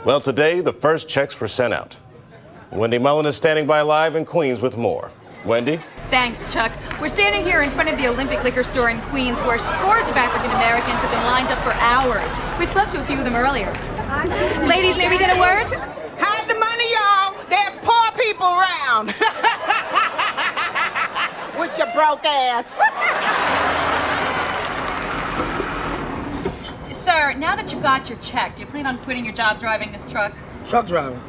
Well, today, the first checks were sent out. Wendy Mullen is standing by live in Queens with more. Wendy? Thanks, Chuck. We're standing here in front of the Olympic Liquor Store in Queens, where scores of African Americans have been lined up for hours. We spoke to a few of them earlier. Ladies, may we get a word? Hide the money, y'all. There's poor people around. With your broke ass. Sir, now that you've got your check, do you plan on quitting your job driving this truck? Truck driver?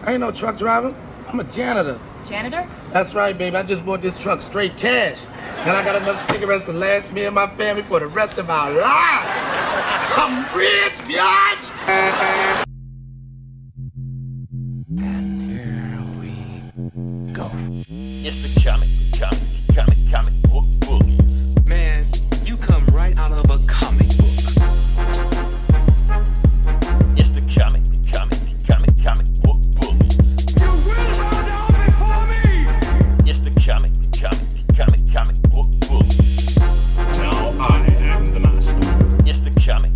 I ain't no truck driver. I'm a janitor. Janitor? That's right, baby. I just bought this truck straight cash. And I got enough cigarettes to last me and my family for the rest of our lives. I'm rich, biatch! And here we go. It's the comic book bullies. Man, you come right out of a comic book. It's the comic book bullies. You will bow down before me! It's the comic book bullies. Now I am the master. It's the comic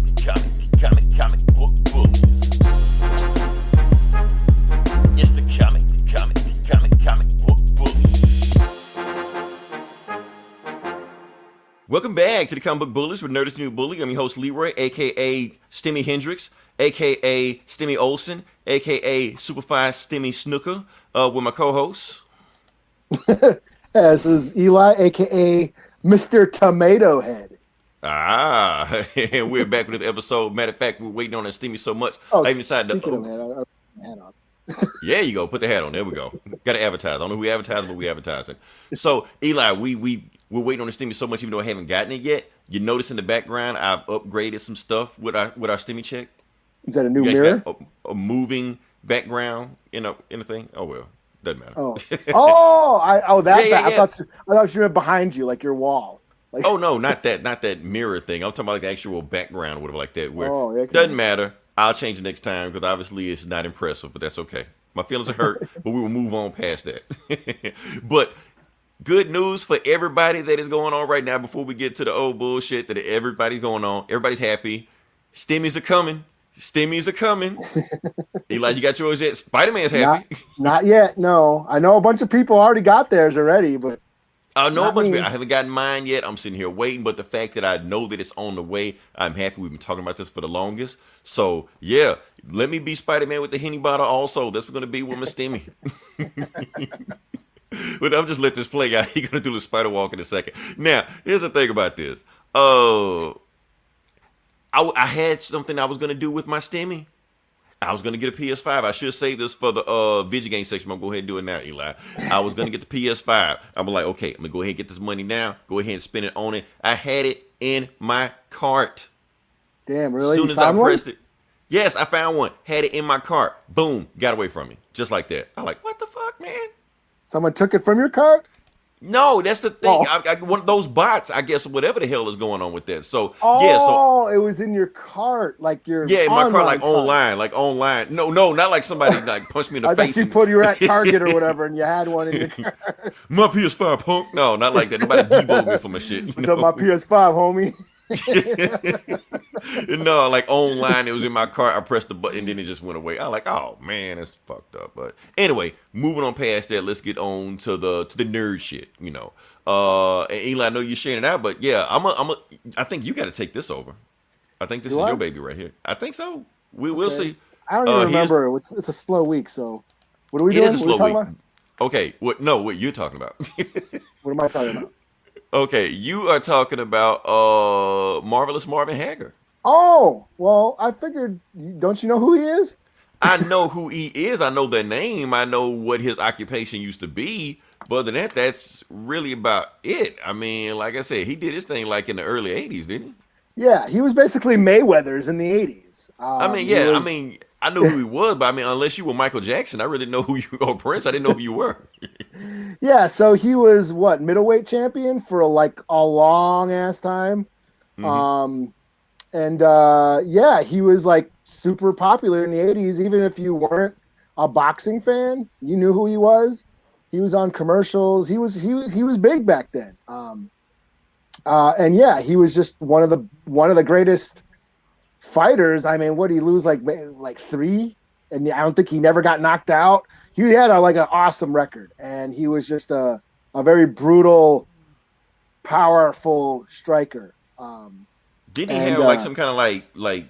book bullies. It's the comic book bullies. Welcome back to the Comic Book Bullies with Nerdist New Bully. I'm your host Leroy, aka Stimmy Hendrix, aka Stimmy Olsen, aka Superfly Stimmy Snooker, with my co-hosts. This is Eli, aka Mr. Tomato Head. And we're back with the episode. Matter of fact, we're waiting on that Stimmy so much. Oh, I even decided speaking of that, I put my hat on. Yeah, you go. Put the hat on. There we go. Got to advertise. I don't know who advertising, but we advertising. So, Eli, we're waiting on the Stimmy so much, even though I haven't gotten it yet. You notice in the background, I've upgraded some stuff with our Stimmy check. Is that a new You guys mirror? got a moving background in a thing. Oh well, doesn't matter. Yeah. Yeah. I thought you meant behind you, like your wall. Like, Oh no, not that mirror thing. I'm talking about like the actual background or whatever like that. Where okay. doesn't matter. I'll change it next time because obviously it's not impressive, but that's okay. My feelings are hurt, but we will move on past that. But good news for everybody that is going on right now before we get to the old bullshit that everybody's going on. Everybody's happy. Stimmies are coming. Eli, you got yours yet? Spider-Man's happy. Not yet, no. I know a bunch of people already got theirs already, but I know a not bunch of me. people. I haven't gotten mine yet. I'm sitting here waiting, but the fact that I know that it's on the way, I'm happy. We've been talking about this for the longest. So, yeah, let me be Spider-Man with the Henny bottle also. That's what's going to be with my Stimmy. But I'm just let this play out. He's going to do the spider walk in a second. Now, here's the thing about this. I had something I was going to do with my Stimmy. I was going to get a PS5. I should save this for the video game section. I'm going to go ahead and do it now, Eli. I was going to get the PS5. I'm like, okay, I'm going to go ahead and get this money now. Go ahead and spend it on it. I had it in my cart. damn, really? As soon You as I found one? pressed it. Yes, I found one. Had it in my cart. Boom. Got away from me. Just like that. I'm like, what the fuck, man? Someone took it from your cart? No, that's the thing. Oh. One of those bots, I guess, whatever the hell is going on with that. So, Oh, yeah, so it was in your cart, like your yeah, in my car, like online online. No, not like somebody like punched me in the I face. thought you were at Target or whatever, and you had one in your cart. My PS5 punk. No, not like that. Nobody deboed me for my shit. What's up, my PS5, homie? No, like online, it was in my car. I pressed the button, and then it just went away. I like, oh man, that's fucked up. But anyway, moving on past that, let's get on to the nerd shit. And Eli, I know you're sharing it out, but yeah, I think you got to take this over. I think this is your baby right here. I think so. We'll see. I don't even remember. It's a slow week, so what are we It doing? is a What are we slow talking week. Okay, what you're talking about? What am I talking about? Okay, you are talking about Marvelous Marvin Haggler. Oh, well, I figured. Don't you know who he is? I know who he is. I know the name. I know what his occupation used to be. But other than that, that's really about it. I mean, like I said, he did his thing like in the early 80s, didn't he? Yeah, he was basically Mayweather's in the 80s. I know who he was, but I mean, unless you were Michael Jackson, I really didn't know who you or Prince. I didn't know who you were. Yeah, so he was middleweight champion for like a long ass time. Mm-hmm. He was like super popular in the 80s. Even if you weren't a boxing fan, you knew who he was. He was on commercials. He was big back then. He was just one of the greatest fighters. I mean, what did he lose like 3 and I don't think he never got knocked out. He had like an awesome record, and he was just a very brutal, powerful striker. Didn't he have like some kind of like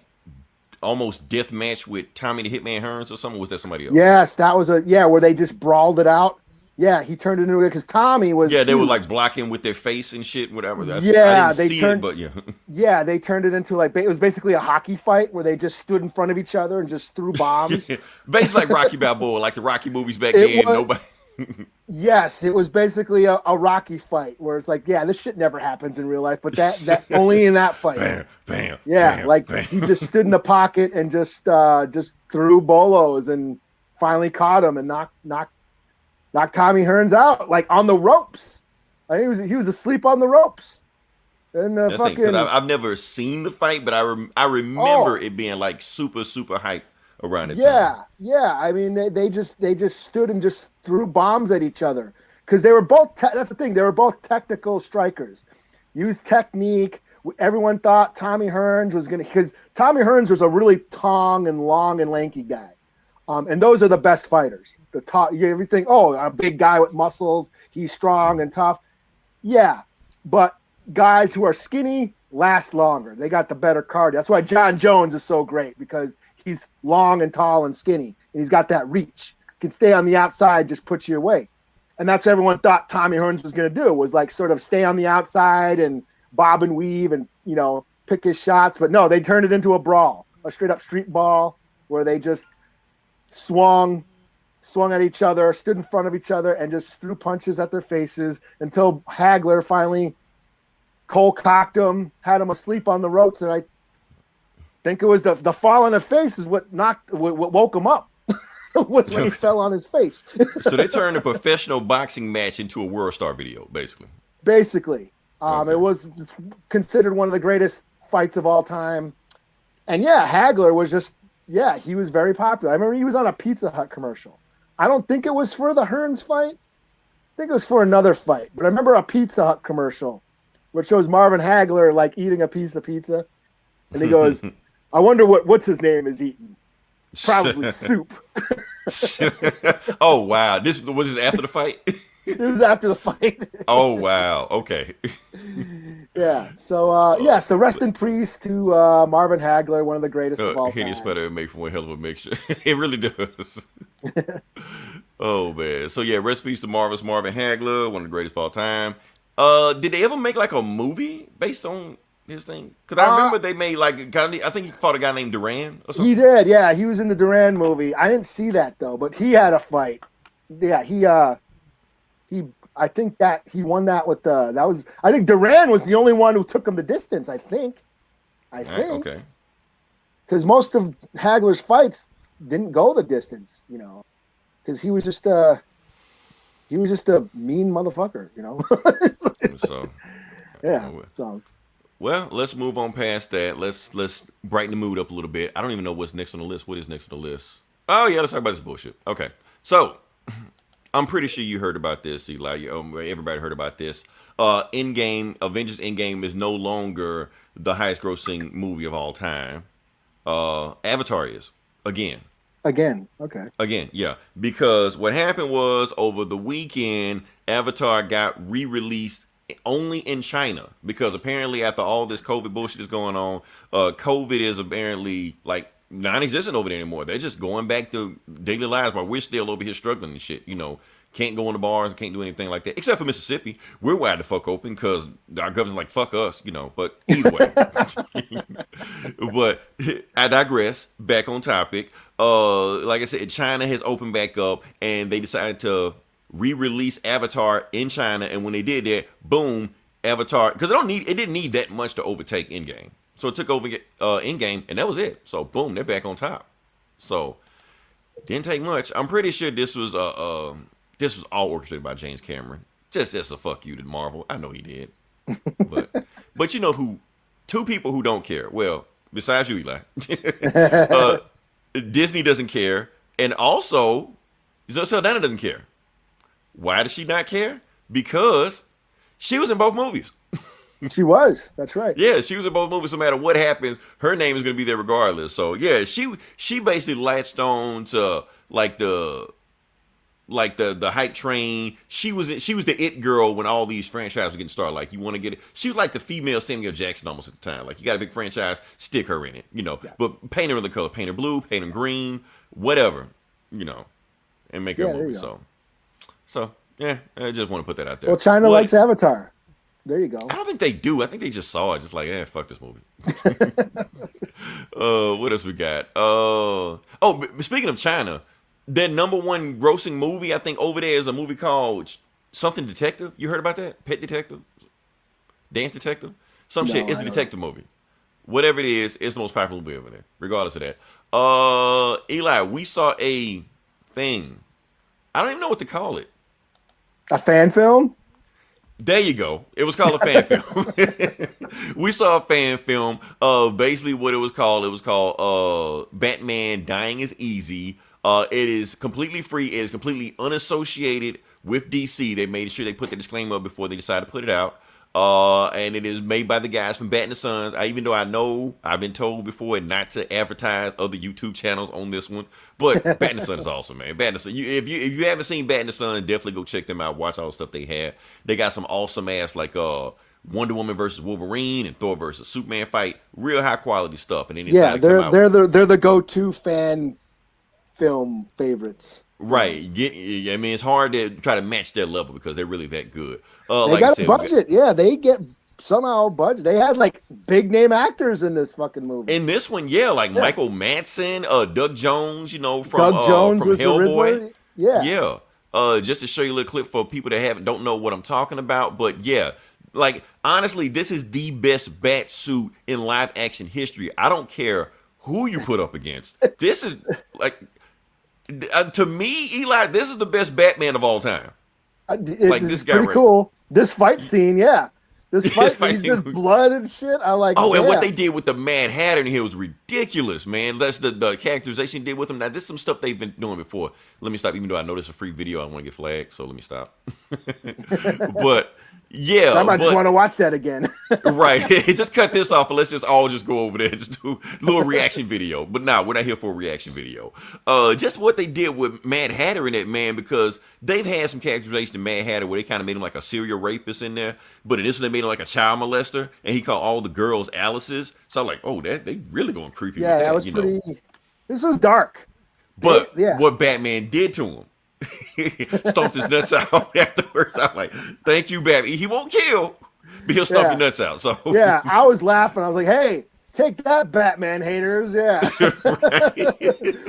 almost death match with Tommy the Hitman Hearns or something? Or was that somebody else? Yes, that was where they just brawled it out. Yeah, he turned into it because Tommy was. Yeah, they huge. were like blocking with their face and shit, whatever. I didn't see it, but yeah. Yeah, they turned it into like it was basically a hockey fight where they just stood in front of each other and just threw bombs. Basically like Rocky Balboa, like the Rocky movies back then. Nobody. Yes, it was basically a Rocky fight where it's like, yeah, this shit never happens in real life, but that only in that fight. Bam, bam. Yeah, bam, like bam. he just stood in the pocket and just threw bolos and finally caught him and knocked Tommy Hearns out like on the ropes. Like, he was asleep on the ropes. And the fucking I've never seen the fight, but I remember it being like super super hype around it. Yeah. I mean, they just stood and just threw bombs at each other because they were both. That's the thing. They were both technical strikers. Used technique. Everyone thought Tommy Hearns was gonna because Tommy Hearns was a really tall and long and lanky guy. And those are the best fighters. The top, everything. Oh, a big guy with muscles. He's strong and tough. Yeah, but guys who are skinny last longer. They got the better cardio. That's why John Jones is so great because he's long and tall and skinny, and he's got that reach. Can stay on the outside, just put you away. And that's what everyone thought Tommy Hearns was going to do, was like sort of stay on the outside and bob and weave and, pick his shots. But no, they turned it into a brawl, a straight up street brawl where they just swung at each other, stood in front of each other, and just threw punches at their faces until Haggler finally cold-cocked him, had him asleep on the ropes, and I think it was the fall on the face is what woke him up. Was when he fell on his face. So they turned a professional boxing match into a World Star video, basically. Basically. Okay. It was considered one of the greatest fights of all time. And yeah, Haggler was he was very popular. I remember he was on a Pizza Hut commercial. I don't think it was for the Hearns fight. I think it was for another fight. But I remember a Pizza Hut commercial which shows Marvin Haggler like eating a piece of pizza. And he goes, I wonder what's his name is eating. Probably soup. Oh, wow. This was after the fight? It was after the fight. Oh, wow. Okay. Yeah. So, so rest in peace to Marvin Haggler, one of the greatest of all Henny time. better make for one hell of a mixture. It really does. Oh, man. So, yeah, rest in peace to Marvin Haggler, one of the greatest of all time. Did they ever make, like, a movie based on his thing? Because I remember they made, like, I think he fought a guy named Duran or something. He did, yeah. He was in the Duran movie. I didn't see that, though, but he had a fight. Yeah, I think that he won that with I think Duran was the only one who took him the distance, I think. Okay. Because most of Haggler's fights didn't go the distance, because he was just a mean motherfucker, So, yeah. So, well, let's move on past that. Let's brighten the mood up a little bit. I don't even know what's next on the list. What is next on the list? Oh yeah, let's talk about this bullshit. Okay, so I'm pretty sure you heard about this, Eli. Everybody heard about this. Avengers Endgame is no longer the highest grossing movie of all time. Avatar is again. Okay. Again, yeah. Because what happened was over the weekend, Avatar got re-released only in China. Because apparently after all this COVID bullshit is going on, COVID is apparently like non-existent over there anymore. They're just going back to daily lives while we're still over here struggling and shit. Can't go in the bars, can't do anything like that. Except for Mississippi. We're wide the fuck open because our government's like, fuck us, But either way. But I digress. Back on topic. Like I said, China has opened back up and they decided to re-release Avatar in China. And when they did that, boom, Avatar, because it didn't need that much to overtake Endgame. So it took over Endgame and that was it. So boom, they're back on top. So didn't take much. I'm pretty sure this was all orchestrated by James Cameron. Just as a fuck you to Marvel. I know he did. But you know who? Two people who don't care. Well, besides you, Eli. Disney doesn't care. And also, Saldana doesn't care. Why does she not care? Because she was in both movies. She was. That's right. Yeah, she was in both movies. No matter what happens, her name is going to be there regardless. So yeah, she basically latched on to like the hype train. She was the it girl when all these franchises were getting started. Like, you want to get it. She was like the female Samuel Jackson almost at the time. Like, you got a big franchise, stick her in it, you know. Yeah. But paint her in the color, paint her blue, paint her green, whatever, you know, and make her a movie. So yeah, I just want to put that out there. Well, China likes Avatar. There you go. I don't think they do. I think they just saw it, just like, fuck this movie. What else we got? Speaking of China, their #1 grossing movie, I think, over there is a movie called something Detective. You heard about that? Pet Detective? Dance Detective? Shit. It's a detective movie. Whatever it is, it's the most popular movie over there, regardless of that. Eli, we saw a thing. I don't even know what to call it. A fan film? There you go. It was called a fan film. We saw a fan film. Basically what it was called Batman Dying is Easy. It is completely free. It is completely unassociated with DC. They made sure they put the disclaimer up before they decided to put it out. And it is made by the guys from Bat and Sons. Even though I've been told before not to advertise other YouTube channels on this one, but Bat and Sons is awesome, man. Bat and Sons. If you haven't seen Bat and Sons, definitely go check them out. Watch all the stuff they have. They got some awesome ass like Wonder Woman versus Wolverine and Thor versus Superman fight. Real high quality stuff. And then they're the go-to fan film favorites. Right. I mean, it's hard to try to match their level because they're really that good. They like got I said, a budget. Yeah, they get somehow a budget. They had like big name actors in this fucking movie. In this one, Michael Madsen, Doug Jones, from was Hellboy. The Riddler. Yeah. Just to show you a little clip for people that don't know what I'm talking about. But yeah, like honestly, this is the best bat suit in live action history. I don't care who you put up against. This is like to me, Eli, this is the best Batman of all time. This guy pretty cool. This fight scene, this fight, he's just blood and shit. I like. Oh, and what they did with the Mad Hatter in here was ridiculous, man. That's the characterization they did with him. Now, this is some stuff they've been doing before. Let me stop. Even though I know this is a free video, I don't want to get flagged, so let me stop. But yeah, so I might just want to watch that again. Right. Just cut this off and let's just all go over there. Just do a little reaction video. But no, we're not here for a reaction video. Just what they did with Mad Hatter in it, man, because they've had some characterization in Mad Hatter where they kind of made him like a serial rapist in there. But in this one, they made him like a child molester. And he called all the girls Alice's. So I'm like, oh, they really going creepy with that. That was pretty. This is dark. But what Batman did to him. Stomped his nuts out afterwards. I'm like, thank you, Batman. He won't kill, but he'll stomp your nuts out. So yeah, I was laughing. I was like, hey, take that, Batman haters. Yeah.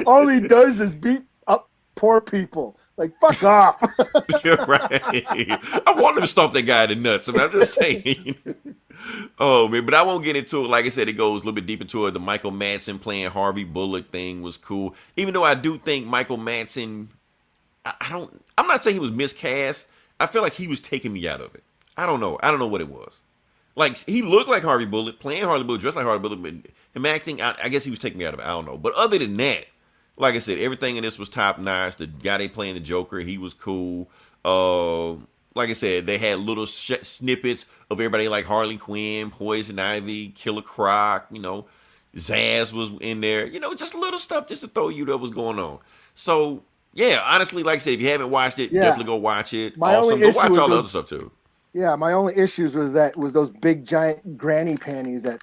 All he does is beat up poor people. Like, fuck off. Right. I want him to stomp that guy in the nuts. I'm just saying. Oh, man, but I won't get into it. Like I said, it goes a little bit deep into it. The Michael Madsen playing Harvey Bullock thing was cool. Even though I do think Michael Madsen, I'm not saying he was miscast. I feel like he was taking me out of it. I don't know what it was. Like, he looked like Harvey Bullock, playing Harvey Bullock, dressed like Harvey Bullock, but him acting, I guess he was taking me out of it. I don't know. But other than that, like I said, everything in this was top notch. The guy they playing the Joker, he was cool. Like I said, they had little snippets of everybody like Harley Quinn, Poison Ivy, Killer Croc, Zaz was in there. Just little stuff just to throw you that was going on. So, yeah, honestly, like I said, if you haven't watched it, definitely go watch it. Go watch all the other stuff too. Yeah, my only issues was those big giant granny panties that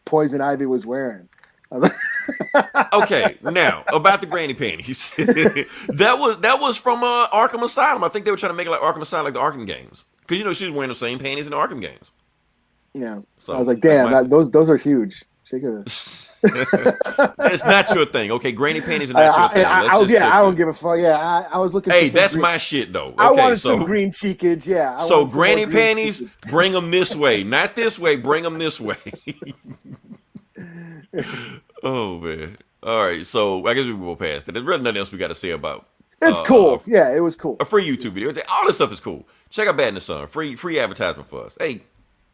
Poison Ivy was wearing. I was like okay, now about the granny panties. that was from Arkham Asylum. I think they were trying to make it like Arkham Asylum, like the Arkham games, because she was wearing the same panties in the Arkham games. Yeah, so I was like, damn, those are huge. She could have. It's not your thing, okay? Granny panties are not your thing. I don't give a fuck. Yeah, I was looking. Hey, that's my shit though. Okay, I wanted some green cheekage. Yeah. So granny panties, bring them this way, not this way. Bring them this way. Oh man! All right, so I guess we will go past that. There's really nothing else we got to say about. It's cool. Yeah, it was cool. A free YouTube video. All this stuff is cool. Check out Bat in the Sun. Free advertisement for us. Hey,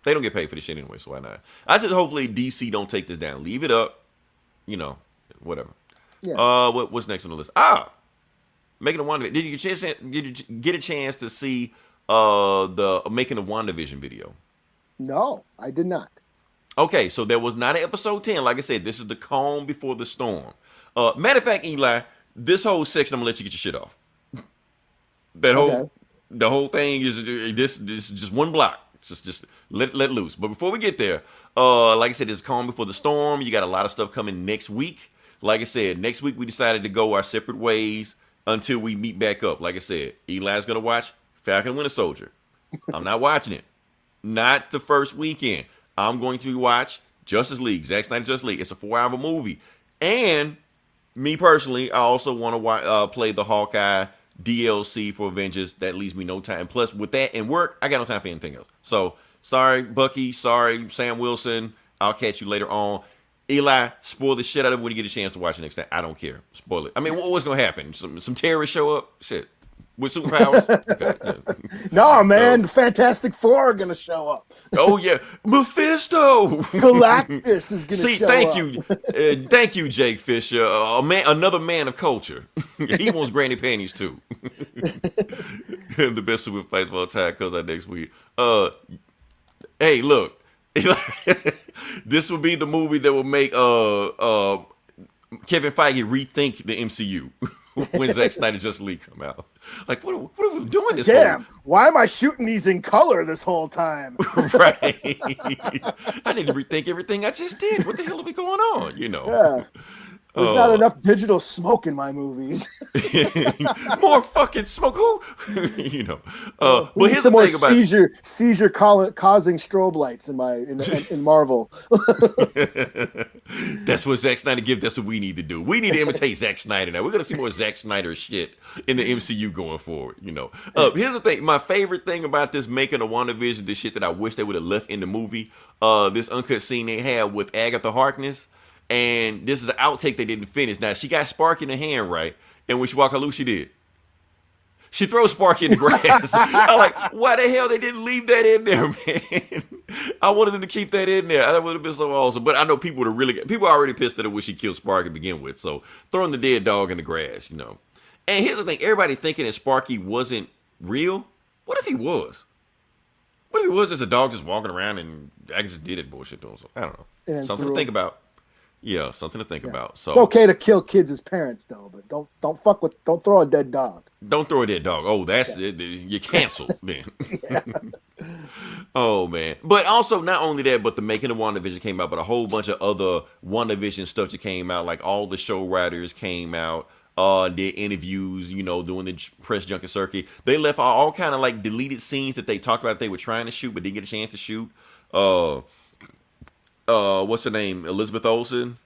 they don't get paid for this shit anyway, so why not? I just hopefully DC don't take this down. Leave it up. Whatever. Yeah. What's next on the list? Making a WandaVision. Did you get a chance to see the making of WandaVision video? No, I did not. Okay, so there was not an episode 10. Like I said, this is the calm before the storm. Matter of fact, Eli, this whole section, I'm gonna let you get your shit off. The whole thing is this is just one block. Just let loose. But before we get there, like I said, it's calm before the storm. You got a lot of stuff coming next week. Like I said, next week we decided to go our separate ways until we meet back up. Like I said, Eli's gonna watch Falcon and Winter Soldier. I'm not watching it. Not the first weekend. I'm going to watch Justice League, Zack Snyder's Justice League. It's a 4-hour movie. And me personally, I also want to play the Hawkeye DLC for Avengers. That leaves me no time. Plus, with that and work, I got no time for anything else. So, sorry, Bucky. Sorry, Sam Wilson. I'll catch you later on. Eli, spoil the shit out of it when you get a chance to watch it next time. I don't care. Spoil it. I mean, what's going to happen? Some terrorists show up? Shit. With superpowers? Okay, yeah. No, man. The Fantastic Four are going to show up. Oh, yeah. Mephisto. Galactus is going to show thank up. you. Thank you, Jake Fisher. Another man of culture. He wants granny panties, too. The best super fights of all time comes out next week. Hey, look. This will be the movie that will make Kevin Feige rethink the MCU when Zack Snyder Justice League come out. Like, what are we doing this Damn, why am I shooting these in color this whole time? Right. I need to rethink everything I just did. What the hell are we going on? You know. Yeah. There's not enough digital smoke in my movies. More fucking smoke. Who? You know. But here's the some more thing about seizure causing strobe lights in Marvel. That's what Zack Snyder gives. That's what we need to do. We need to imitate Zack Snyder now. We're gonna see more Zack Snyder shit in the MCU going forward. You know. Here's the thing. My favorite thing about this making of WandaVision, the shit that I wish they would have left in the movie. This uncut scene they had with Agatha Harkness. And this is an outtake they didn't finish. Now, she got Sparky in the hand, right? And when she walked out loose, she did. She throws Sparky in the grass. I'm like, why the hell they didn't leave that in there, man? I wanted them to keep that in there. That would have been so awesome. But I know people are already pissed at her when she killed Sparky to begin with. So throwing the dead dog in the grass, you know. And here's the thing. Everybody thinking that Sparky wasn't real. What if he was? What if he was just a dog just walking around and I just did it bullshit to him? So, I don't know. Something to think about. Yeah, something to think about. So it's okay to kill kids as parents, though, but don't throw a dead dog. Don't throw a dead dog. Oh, that's it. You're canceled, man. Oh man. But also not only that, but the making of WandaVision came out, but a whole bunch of other WandaVision stuff that came out. Like all the show writers came out, did interviews, you know, doing the press junket circuit. They left all kind of like deleted scenes that they talked about they were trying to shoot but didn't get a chance to shoot. What's her name? Elizabeth Olsen.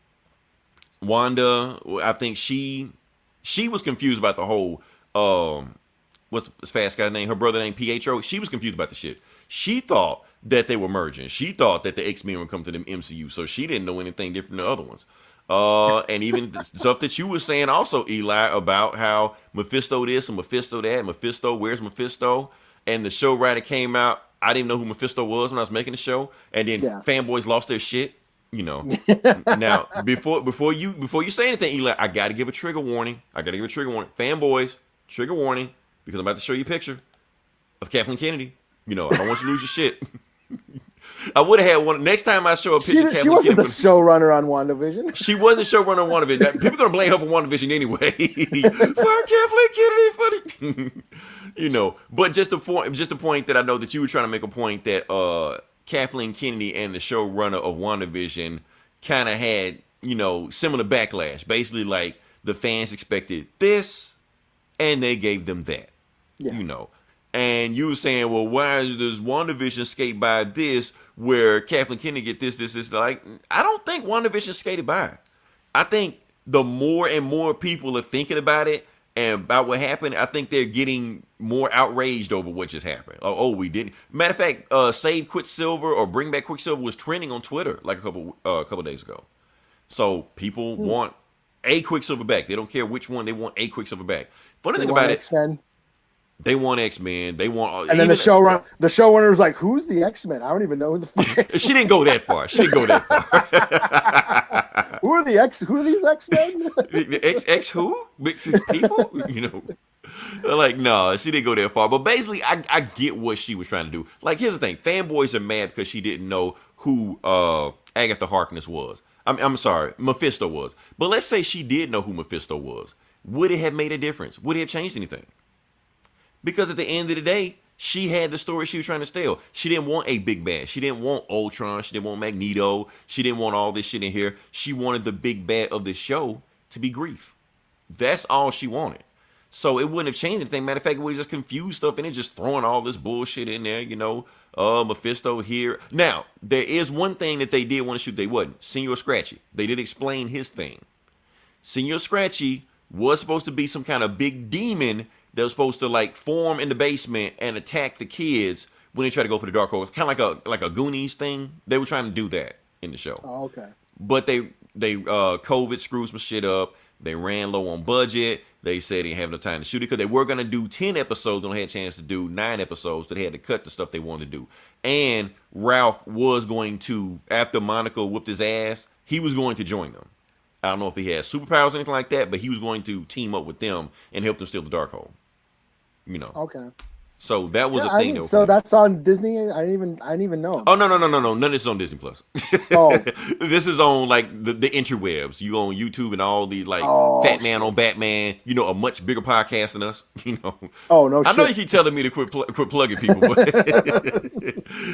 Wanda. I think she was confused about the whole what's this fast guy's name? Her brother named Pietro. She was confused about the shit. She thought that they were merging. She thought that the X-Men would come to the MCU, so she didn't know anything different than the other ones. And even the stuff that you were saying also, Eli, about how Mephisto this and Mephisto that, Mephisto, where's Mephisto? And the show writer came out. I didn't know who Mephisto was when I was making the show, and then fanboys lost their shit. You know. Now, before you say anything, Eli, I got to give a trigger warning. Fanboys, trigger warning, because I'm about to show you a picture of Kathleen Kennedy. You know, I don't want you to lose your shit. I would have had one. Next time I show a picture of Kathleen she wasn't Kennedy. The showrunner on WandaVision. She wasn't the showrunner on WandaVision. People are going to blame her for WandaVision anyway. Fire Kathleen Kennedy, funny. You know, but just a point that I know that you were trying to make a point that Kathleen Kennedy and the showrunner of WandaVision kind of had, you know, similar backlash. Basically, like the fans expected this, and they gave them that. Yeah. You know, and you were saying, well, why does WandaVision skate by this, where Kathleen Kennedy get this? Like, I don't think WandaVision skated by. I think the more and more people are thinking about it and about what happened, I think they're getting more outraged over what just happened. Oh, we didn't. Matter of fact, Save Quicksilver or Bring Back Quicksilver was trending on Twitter like a couple days ago. So people want a Quicksilver back. They don't care which one. They want a Quicksilver back. Funny thing about X-Men. They want X-Men. They want, and then the showrunner was like, "Who's the X-Men? I don't even know who the fuck X-Men." She didn't go that far. Who are these X-Men? The X who? Mixing people? You know. Like, no, she didn't go that far. But basically, I get what she was trying to do. Like, here's the thing. Fanboys are mad because she didn't know who Agatha Harkness was. I'm sorry, Mephisto was. But let's say she did know who Mephisto was. Would it have made a difference? Would it have changed anything? Because at the end of the day, she had the story she was trying to tell. She didn't want a big bad. She didn't want Ultron. She didn't want Magneto. She didn't want all this shit in here. She wanted the big bad of the show to be grief. That's all she wanted. So it wouldn't have changed anything. Matter of fact, it would have just confused stuff and it just throwing all this bullshit in there, Mephisto here. Now, there is one thing that they did want to shoot. They wouldn't. Senor Scratchy. They did explain his thing. Senor Scratchy was supposed to be some kind of big demon that was supposed to like form in the basement and attack the kids when they try to go for the dark hole. Kind of like a Goonies thing. They were trying to do that in the show. Oh, okay. But they COVID screwed some shit up. They ran low on budget. They said they didn't have enough time to shoot it because they were going to do 10 episodes. They only had a chance to do 9 episodes. So they had to cut the stuff they wanted to do. And Ralph was going to, after Monica whooped his ass, he was going to join them. I don't know if he had superpowers or anything like that, but he was going to team up with them and help them steal the Darkhold. Okay. So that was a thing. So that's on Disney. I didn't even know. Oh no! None of this is on Disney Plus. Oh, this is on like the interwebs. You go on YouTube and all these like Fat Man on Batman. A much bigger podcast than us. Oh no! I know you keep telling me to quit plugging people,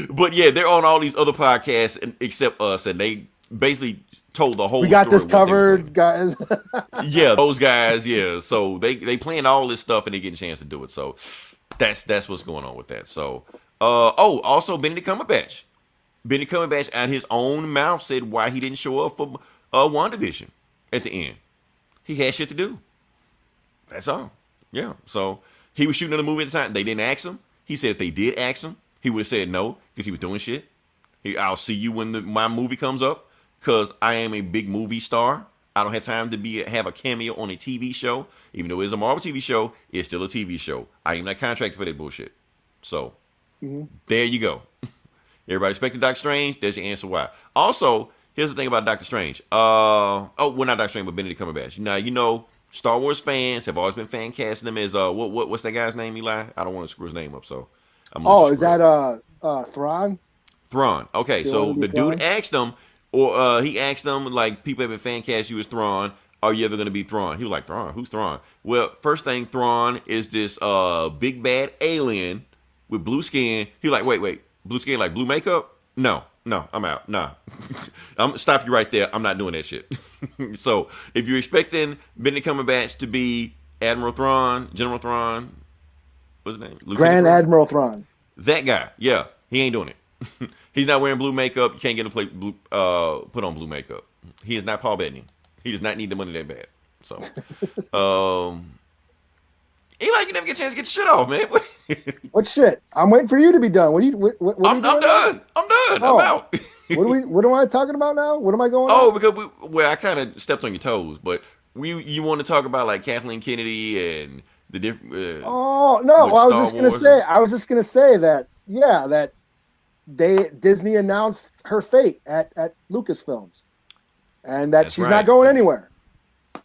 but yeah, they're on all these other podcasts except us, and they basically told the whole. We got story this covered, guys. Yeah, those guys. Yeah, so they plan all this stuff and they get a chance to do it. So that's what's going on with that. So also Benedict Cumberbatch. Benedict Cumberbatch out his own mouth said why he didn't show up for WandaVision at the end. He had shit to do. That's all. Yeah. So he was shooting another movie at the time. They didn't ask him. He said if they did ask him, he would have said no because he was doing shit. I'll see you when my movie comes up. Because I am a big movie star. I don't have time to have a cameo on a TV show. Even though it's a Marvel TV show, it's still a TV show. I am not contracted for that bullshit. So, There you go. Everybody expected Doctor Strange. There's your answer why. Also, here's the thing about Doctor Strange. Not Doctor Strange, but Benedict Cumberbatch. Now, Star Wars fans have always been fan casting him as, what's that guy's name, Eli? I don't want to screw his name up, so. Is that Thrawn? Thrawn. Okay, so the dude asked him, he asked them, like, people have been fan cast you as Thrawn. Are you ever going to be Thrawn? He was like, Thrawn? Who's Thrawn? Well, first thing, Thrawn is this big bad alien with blue skin. He like, wait. Blue skin, like blue makeup? No, I'm out. Nah. I'm stop you right there. I'm not doing that shit. So, if you're expecting Benedict Cumberbatch to be Admiral Thrawn, General Thrawn, what's his name? Grand Admiral Thrawn. That guy, yeah. He ain't doing it. He's not wearing blue makeup. You can't get him to put on blue makeup. He is not Paul Bettany. He does not need the money that bad. So, Eli, you never get a chance to get shit off, man. What shit? I'm waiting for you to be done. What I'm done. I'm out. What am I talking about now? What am I going? Oh, because I kind of stepped on your toes, but you want to talk about like Kathleen Kennedy and the different. I was just gonna say that. Yeah, that. Disney announced her fate at Lucasfilms, and that she's not going anywhere.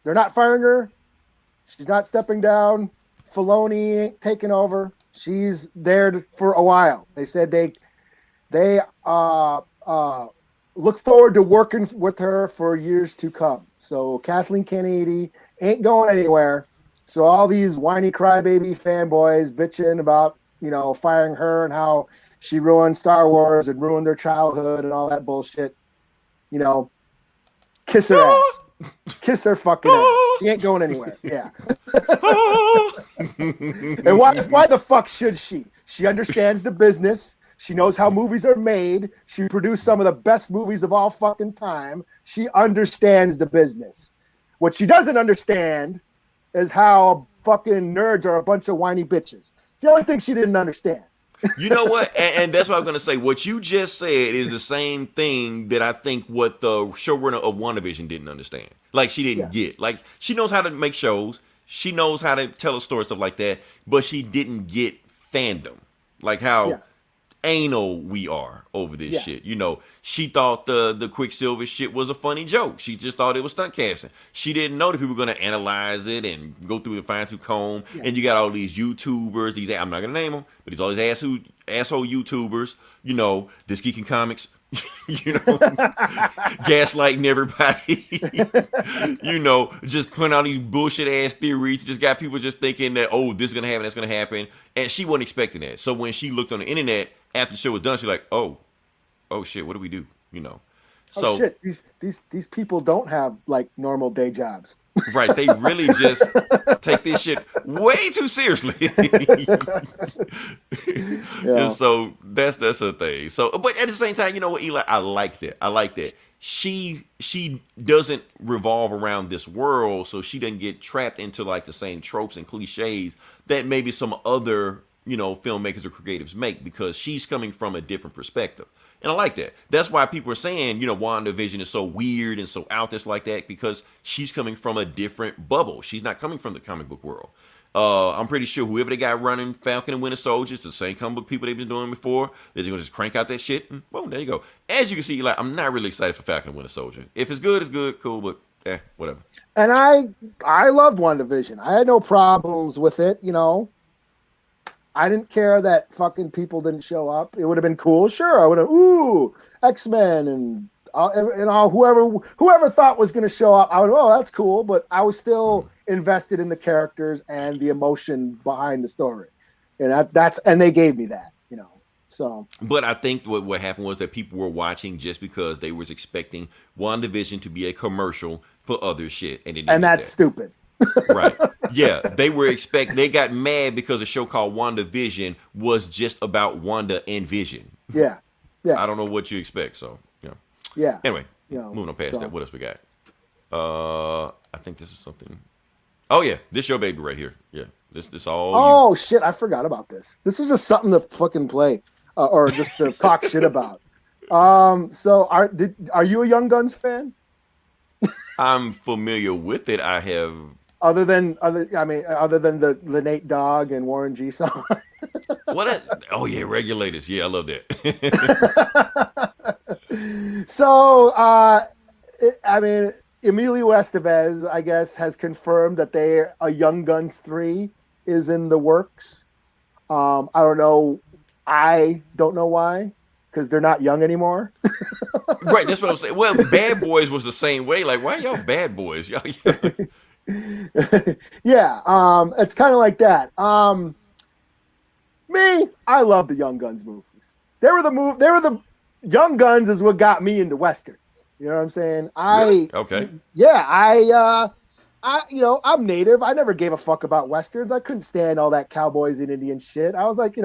They're not firing her. She's not stepping down. Filoni ain't taking over. She's there for a while. They said they look forward to working with her for years to come. So Kathleen Kennedy ain't going anywhere. So all these whiny crybaby fanboys bitching about firing her and how she ruined Star Wars and ruined their childhood and all that bullshit. Kiss her ass. Kiss her fucking ass. She ain't going anywhere. Yeah. And why the fuck should she? She understands the business. She knows how movies are made. She produced some of the best movies of all fucking time. She understands the business. What she doesn't understand is how fucking nerds are a bunch of whiny bitches. It's the only thing she didn't understand. You know what? And that's what I'm going to say. What you just said is the same thing that I think what the showrunner of WandaVision didn't understand. Like, she didn't get. Like, she knows how to make shows. She knows how to tell a story, stuff like that. But she didn't get fandom. Like how anal we are over this Yeah. shit. You know, she thought the Quicksilver shit was a funny joke. She just thought it was stunt casting. She didn't know that people were going to analyze it and go through the fine-tooth comb. Yeah. And you got all these YouTubers, these, I'm not going to name them, but these all these asshole YouTubers, you know, This Geek in Comics, you know, gaslighting everybody, you know, just putting out these bullshit ass theories. Just got people just thinking that, oh, this is gonna happen, that's gonna happen, and she wasn't expecting that. So when she looked on the internet after the show was done, she's like, oh shit, what do we do? You know, so Oh shit, these people don't have like normal day jobs. right, they really just take this shit way too seriously. And so that's a thing. So, but at the same time, you know what, Eli, I like that. She doesn't revolve around this world, so she doesn't get trapped into like the same tropes and cliches that maybe some other, you know, filmmakers or creatives make, because she's coming from a different perspective. And I like that. That's why people are saying, you know, WandaVision is so weird and so out there like that, because she's coming from a different bubble. She's not coming from the comic book world. I'm pretty sure whoever they got running Falcon and Winter Soldier, it's the same comic book people they've been doing before. They're going to just crank out that shit. And boom, there you go. As you can see, like, I'm not really excited for Falcon and Winter Soldier. If it's good, it's good, cool, but whatever. And I loved WandaVision. I had no problems with it, you know. I didn't care that fucking people didn't show up. It would have been cool, sure. I would have, X-Men and all whoever thought was going to show up. I would, that's cool. But I was still invested in the characters and the emotion behind the story, and and they gave me that, you know. So, but I think what happened was that people were watching just because they was expecting WandaVision to be a commercial for other shit, and that's stupid. Right. Yeah, they got mad because a show called WandaVision was just about Wanda and Vision. Yeah. I don't know what you expect, so you know. Yeah. Anyway, moving on past that, what else we got? I think this is something. Oh yeah, this your baby right here. Yeah, this all. Oh shit, I forgot about this. This is just something to fucking play, or just to talk shit about. So are you a Young Guns fan? I'm familiar with it. I have. Other than the Nate Dogg and Warren G song. Oh yeah, Regulators. Yeah, I love that. So, Emilio Estevez, I guess, has confirmed that a Young Guns 3 is in the works. I don't know. I don't know why, because they're not young anymore. Right, that's what I'm saying. Well, Bad Boys was the same way. Like, why y'all bad boys? Y'all. Yeah, it's kind of like that. Me, I love the Young Guns movies. They were the Young Guns is what got me into westerns. You know what I'm saying? Okay. Yeah, I'm native. I never gave a fuck about westerns. I couldn't stand all that cowboys and Indian shit. I was like,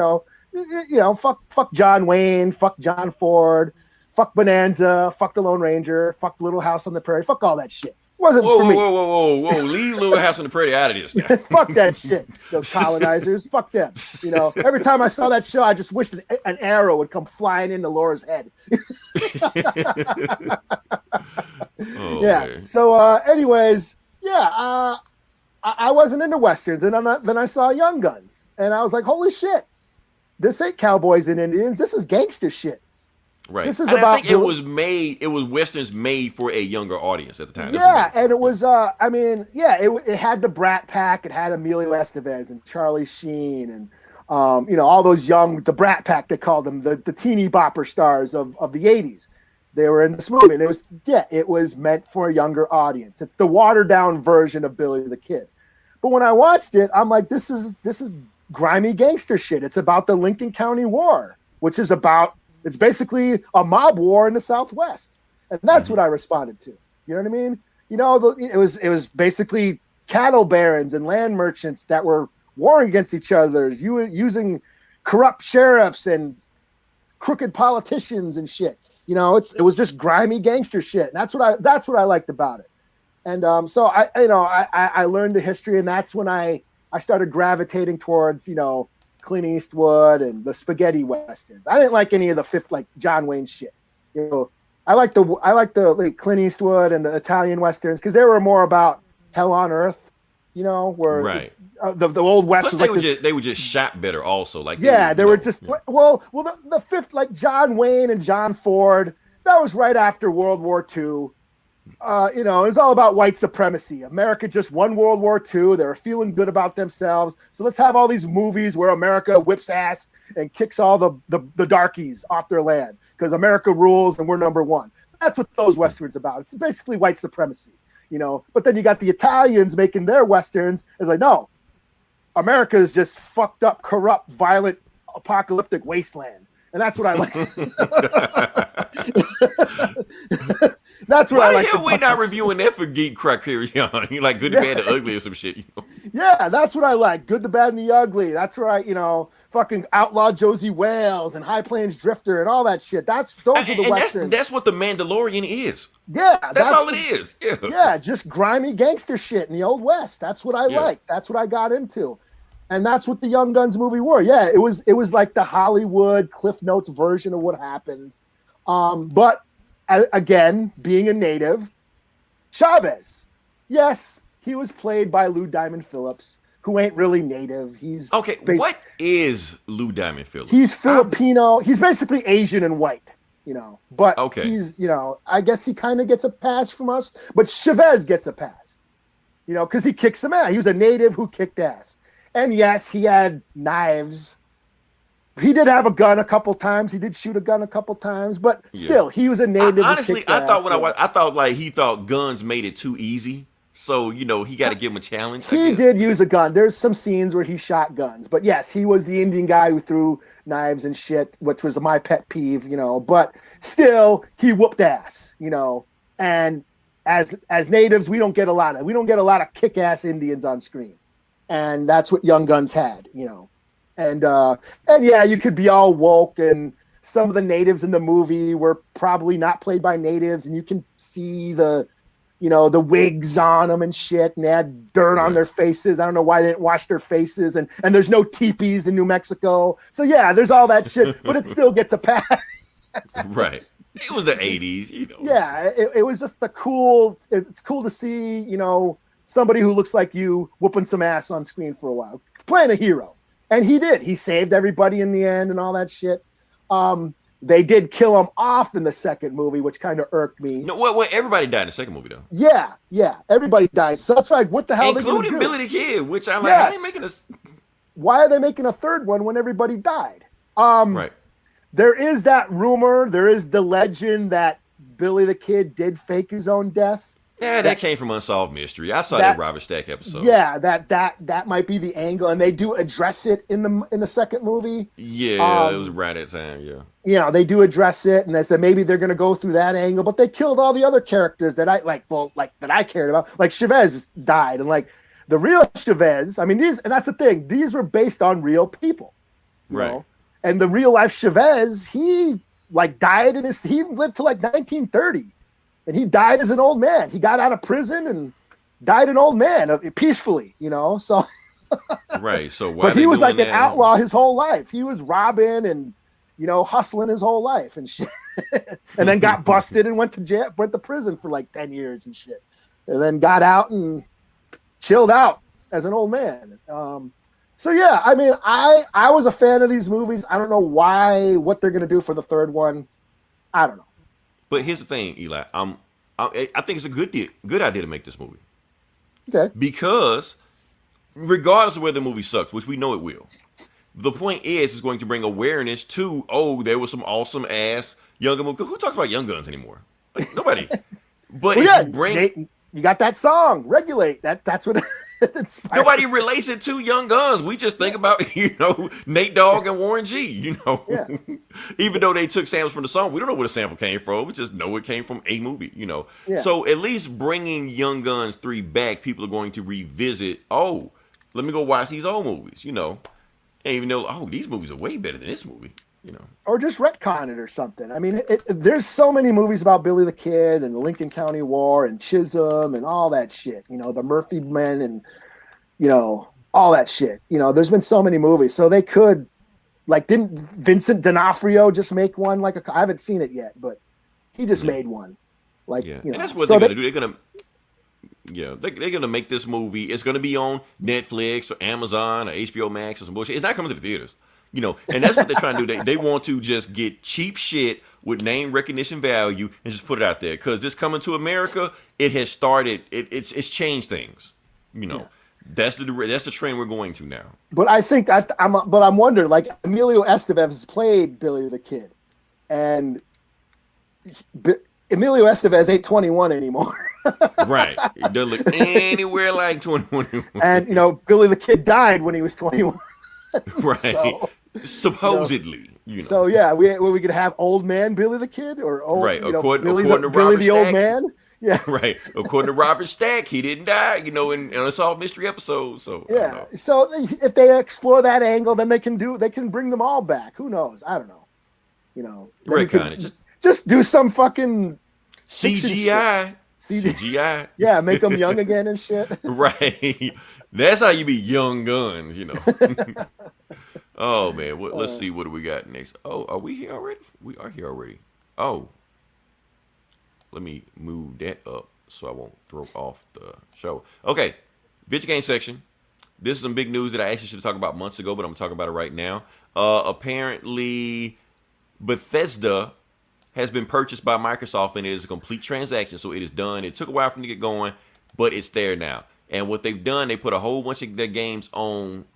fuck John Wayne, fuck John Ford, fuck Bonanza, fuck the Lone Ranger, fuck Little House on the Prairie, fuck all that shit. Wasn't for me. Whoa. Leave Little House on the Prairie out of this now. Fuck that shit. Those colonizers. Fuck them. You know, every time I saw that show, I just wished an arrow would come flying into Laura's head. Yeah. Man. So, anyways, yeah, I wasn't into westerns, and then I saw Young Guns, and I was like, holy shit, this ain't cowboys and Indians. This is gangster shit. Right. This is and about. I think it was westerns made for a younger audience at the time. Yeah, and it was. It had the Brat Pack. It had Emilio Estevez and Charlie Sheen and all those the Brat Pack, they called them, the teeny bopper stars of the 80s. They were in this movie, and it was meant for a younger audience. It's the watered down version of Billy the Kid. But when I watched it, I'm like, this is grimy gangster shit. It's about the Lincoln County War, which is it's basically a mob war in the Southwest. And that's what I responded to. You know what I mean? It was basically cattle barons and land merchants that were warring against each other, using corrupt sheriffs and crooked politicians and shit. It was just grimy gangster shit. And that's what I liked about it. And so I learned the history, and that's when I started gravitating towards, Clint Eastwood and the spaghetti westerns. I didn't like any of the John Wayne shit. I like the Clint Eastwood and the Italian westerns because they were more about hell on earth, you know, where Right. The old West Plus, was they like were this, they were just shot better. Also, like yeah, they were know, just yeah. well, the fifth, like John Wayne and John Ford. That was right after World War II. You know, it's all about white supremacy. America just won World War II. They were feeling good about themselves. So let's have all these movies where America whips ass and kicks all the darkies off their land because America rules and we're number one. That's what those Westerns about. It's basically white supremacy, you know. But then you got the Italians making their Westerns. It's like, no, America is just fucked up, corrupt, violent, apocalyptic wasteland. And that's what I like. That's what I like. Why are we not reviewing that for Geek Criterion? You like Good, the Bad, the Ugly, or some shit. You know? Yeah, that's what I like. Good, the Bad, and the Ugly. That's right. You know, fucking Outlaw Josie Wales and High Plains Drifter and all that shit. Those are the Westerns. That's what the Mandalorian is. Yeah, that's all it is. Yeah, yeah, just grimy gangster shit in the Old West. That's what I like. That's what I got into. And that's what the Young Guns movie were. Yeah, it was like the Hollywood Cliff Notes version of what happened. But again, being a native, Chavez. Yes, he was played by Lou Diamond Phillips, who ain't really native. He's okay. What is Lou Diamond Phillips? He's Filipino. He's basically Asian and white, you know. But he's, you know, I guess he kind of gets a pass from us. But Chavez gets a pass, you know, because he kicks some ass. He was a native who kicked ass. And yes, he had knives. He did have a gun a couple times. He did shoot a gun a couple times, but still, he was a native. Honestly, I thought like he thought guns made it too easy. So, you know, he got to give him a challenge. He did use a gun. There's some scenes where he shot guns, but yes, he was the Indian guy who threw knives and shit, which was my pet peeve, you know, but still he whooped ass, you know, and as natives, we don't get a lot of kick-ass Indians on screen. And that's what Young Guns had, you know. And yeah, you could be all woke, and some of the natives in the movie were probably not played by natives, and you can see the wigs on them and shit, and they had dirt on their faces. I don't know why they didn't wash their faces, and there's no teepees in New Mexico. So yeah, there's all that shit, but it still gets a pass. Right. It was the 80s, you know. Yeah, it was just it's cool to see, you know, somebody who looks like you whooping some ass on screen for a while, playing a hero. And he did. He saved everybody in the end and all that shit. They did kill him off in the second movie, which kind of irked me. No, well, everybody died in the second movie, though. Yeah. Everybody dies. So it's like, what the hell including are they gonna do? Billy the Kid, which I like. Yes. How are they making this? Why are they making a third one when everybody died? Right. There is that rumor. There is the legend that Billy the Kid did fake his own death. Yeah, that came from Unsolved Mystery. I saw that Robert Stack episode. Yeah, that might be the angle, and they do address it in the second movie. Yeah, it was right at time. Yeah, you know, they do address it, and they said maybe they're going to go through that angle, but they killed all the other characters that I cared about. Like Chavez died, and like the real Chavez. I mean, that's the thing. These were based on real people, you know? And the real life Chavez, he died he lived to like 1930. And he died as an old man. He got out of prison and died an old man peacefully, you know. So, right. So, but he was like an outlaw his whole life. He was robbing and, you know, hustling his whole life and shit. And then got busted and went to prison for like 10 years and shit. And then got out and chilled out as an old man. So yeah, I mean, I was a fan of these movies. I don't know what they're gonna do for the third one. I don't know. But here's the thing, Eli. I think it's a good idea to make this movie. Okay. Because regardless of whether the movie sucks, which we know it will, the point is it's going to bring awareness to, there was some awesome ass Young Guns. Who talks about Young Guns anymore? Like, nobody. But you got that song, Regulate. That's what nobody relates it to Young Guns. We just think about, you know, Nate Dogg and Warren G, you know. Yeah. Even though they took samples from the song, we don't know where the sample came from. We just know it came from a movie, you know. Yeah. So at least bringing Young Guns 3 back, people are going to revisit, let me go watch these old movies, you know. And even though, these movies are way better than this movie, you know. Or just retcon it or something. I mean, there's so many movies about Billy the Kid and the Lincoln County War and Chisholm and all that shit. You know, the Murphy Men and, you know, all that shit. You know, there's been so many movies. So they could, like, didn't Vincent D'Onofrio just make one? I haven't seen it yet, but he just made one. Like, you know. And that's what they're going to do. Yeah, they're gonna make this movie. It's gonna be on Netflix or Amazon or HBO Max or some bullshit. It's not coming to the theaters, and that's what they're trying to do. They want to just get cheap shit with name recognition value and just put it out there. Because this coming to America, it has started. It's changed things. Yeah. That's the trend we're going to now. But I think I'm wondering, like, Emilio Estevez played Billy the Kid, and Emilio Estevez ain't 21 anymore. Right. He doesn't look anywhere like 21. And Billy the Kid died when he was 21. Right. So, supposedly. So yeah, we could have old man Billy the Kid or old right. According Billy to the Robert old Stack, man. Yeah. Right. According to Robert Stack, he didn't die, in Unsolved Mystery episode. So yeah. So if they explore that angle, then they can bring them all back. Who knows? I don't know. Just do some fucking CGI. CGI. Yeah, make them young again and shit. Right. That's how you be Young Guns, Oh man, let's see what do we got next. Oh, are we here already? We are here already. Oh. Let me move that up so I won't throw off the show. Okay, video game section. This is some big news that I actually should have talked about months ago, but I'm talking about it right now. Apparently, Bethesda has been purchased by Microsoft, and it is a complete transaction, so it is done. It took a while for them to get going, but it's there now. And what they've done, they put a whole bunch of their games on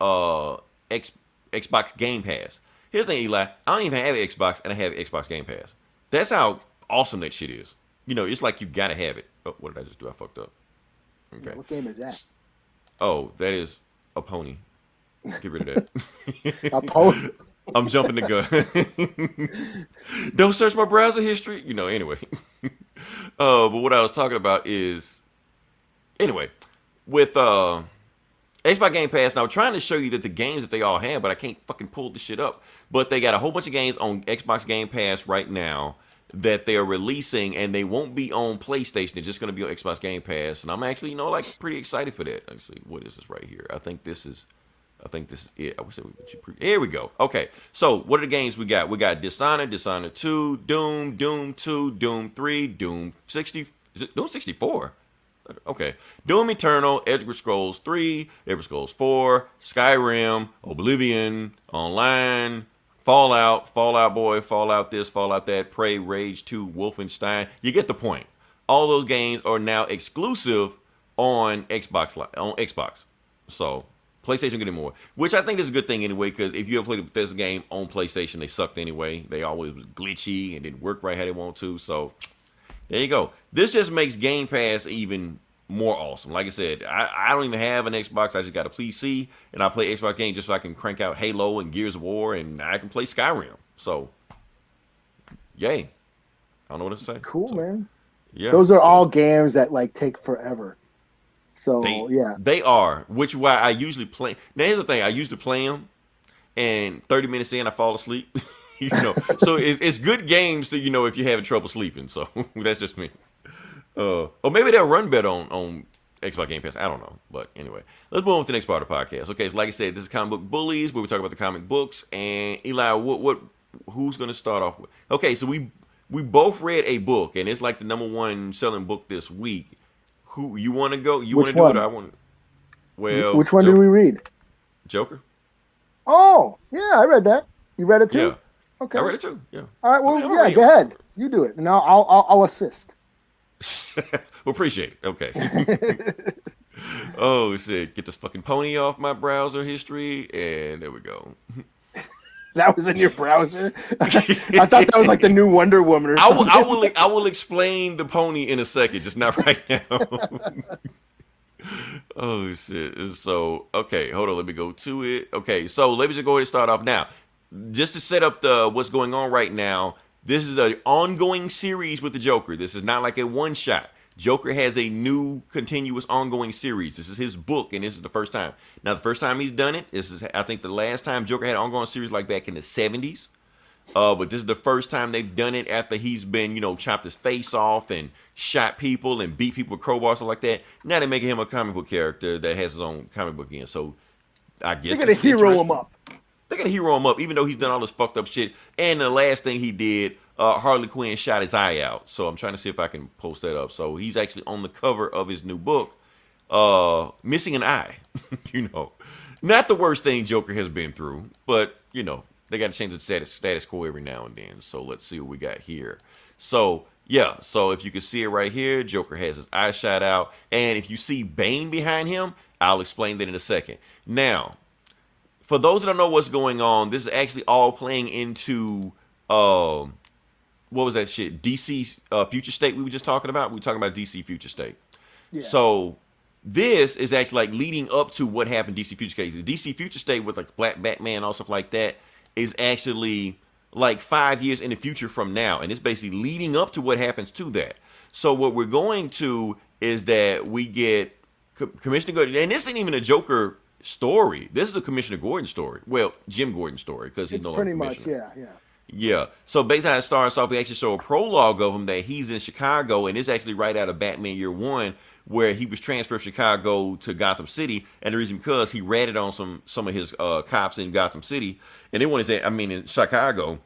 Xbox Game Pass. Here's the thing, Eli. I don't even have an Xbox, and I have Xbox Game Pass. That's how awesome that shit is. It's like you gotta have it. Oh, what did I just do? I fucked up. Okay. Yeah, what game is that? Oh, that is a pony. Get rid of that. A pony? I'm jumping the gun. Don't search my browser history. Anyway. But what I was talking about is, anyway, with Xbox Game Pass, now I'm trying to show you that the games that they all have, but I can't fucking pull this shit up. But they got a whole bunch of games on Xbox Game Pass right now that they are releasing, and they won't be on PlayStation. They're just going to be on Xbox Game Pass, and I'm actually, pretty excited for that. Actually, what is this right here? I think this is it. I wish here we go. Okay, so what are the games we got? We got Dishonored, Dishonored 2, Doom, Doom 2, Doom 3, Doom 60. Is it Doom 64? Okay, Doom Eternal, Elder Scrolls 3, Elder Scrolls 4, Skyrim, Oblivion, Online, Fallout Boy, Fallout this, Fallout that, Prey, Rage 2, Wolfenstein. You get the point. All those games are now exclusive on Xbox. So PlayStation getting more, which I think is a good thing anyway, because if you ever played a Bethesda game on PlayStation, they sucked anyway. They always was glitchy and didn't work right how they want to. So there you go. This just makes Game Pass even more awesome. Like I said, I don't even have an Xbox. I just got a PC, and I play Xbox games just so I can crank out Halo and Gears of War, and I can play Skyrim. So, yay. I don't know what to say. Cool, so, man. Yeah. Those are all games that take forever. So, yeah. They are, which is why I usually play. Now, here's the thing. I usually play them, and 30 minutes in, I fall asleep. So it's good games to, if you're having trouble sleeping. So that's just me. Or maybe they'll run better on Xbox Game Pass. I don't know. But anyway, let's move on to the next part of the podcast. Okay, so like I said, this is Comic Book Bullies, where we talk about the comic books. And Eli, who's going to start off with? Okay, so we both read a book, and it's like the #1 selling book this week. Who you want to go? You want to do it? I want. Well, which one did we read? Joker. Oh, yeah, I read that. You read it too? Yeah. Okay. I read it too. Yeah. All right. Well, go ahead. You do it, and I'll assist. Well, appreciate it. Okay. Oh shit! Get this fucking pony off my browser history, and there we go. That was in your browser. I thought that was like the new Wonder Woman or something. I will explain the pony in a second, just not right now. Oh shit! So okay, hold on. Let me go to it. Okay, so let me just go ahead and start off now. Just to set up what's going on right now. This is an ongoing series with the Joker. This is not like a one shot. Joker has a new continuous ongoing series. This is his book, and this is the first time. Now, the first time he's done it, this is, I think, the last time Joker had an ongoing series like back in the 70s. But this is the first time they've done it after he's been, chopped his face off and shot people and beat people with crowbars, stuff like that. Now they're making him a comic book character that has his own comic book in. So I guess they're gonna hero him up. They're gonna hero him up, even though he's done all this fucked up shit. And the last thing he did Harley Quinn shot his eye out. So I'm trying to see if I can post that up. So he's actually on the cover of his new book, missing an eye. You know, not the worst thing Joker has been through, but you know, they got to change the status quo every now and then. So let's see what we got here. So yeah, so if you can see it right here, Joker has his eye shot out, and if you see Bane behind him, I'll explain that in a second. Now, for those that don't know what's going on, this is actually all playing into what was that shit? DC Future State we were just talking about. We were talking about DC Future State. Yeah. So this is actually like leading up to what happened in DC Future State. The DC Future State with like Black Batman and all stuff like that is actually like 5 years in the future from now, and it's basically leading up to what happens to that. So what we're going to is that we get Commissioner Gordon, and this ain't even a Joker story. This is a Commissioner Gordon story. Well, Jim Gordon story, because he's no longer commissioner. Pretty much, yeah. Yeah. So based on it starts off, we actually show a prologue of him that he's in Chicago, and it's actually right out of Batman Year One, where he was transferred from Chicago to Gotham City, and the reason because he ratted on some of his cops in Gotham City, and they want his in Chicago,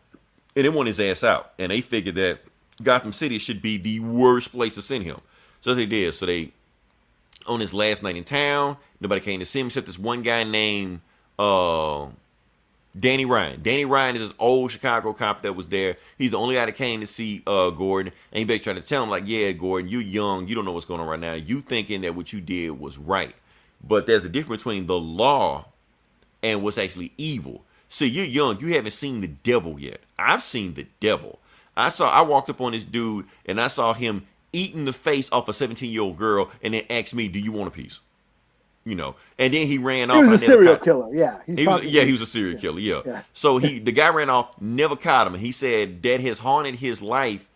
and they want his ass out, and they figured that Gotham City should be the worst place to send him. So they did. So they, on his last night in town, nobody came to see him except this one guy named Danny Ryan. Danny Ryan is this old Chicago cop that was there. He's the only guy that came to see Gordon, and he basically tried to tell him like, yeah, Gordon, you're young, you don't know what's going on right now. You thinking that what you did was right, but there's a difference between the law and what's actually evil. See, you're young, you haven't seen the devil yet. I've seen the devil. I walked up on this dude and I saw him eating the face off a 17-year-old girl, and then asked me, do you want a piece? You know, and then he ran off. He was a serial killer. Yeah. He was a serial killer. Yeah. So the guy ran off, never caught him. And he said that has haunted his life,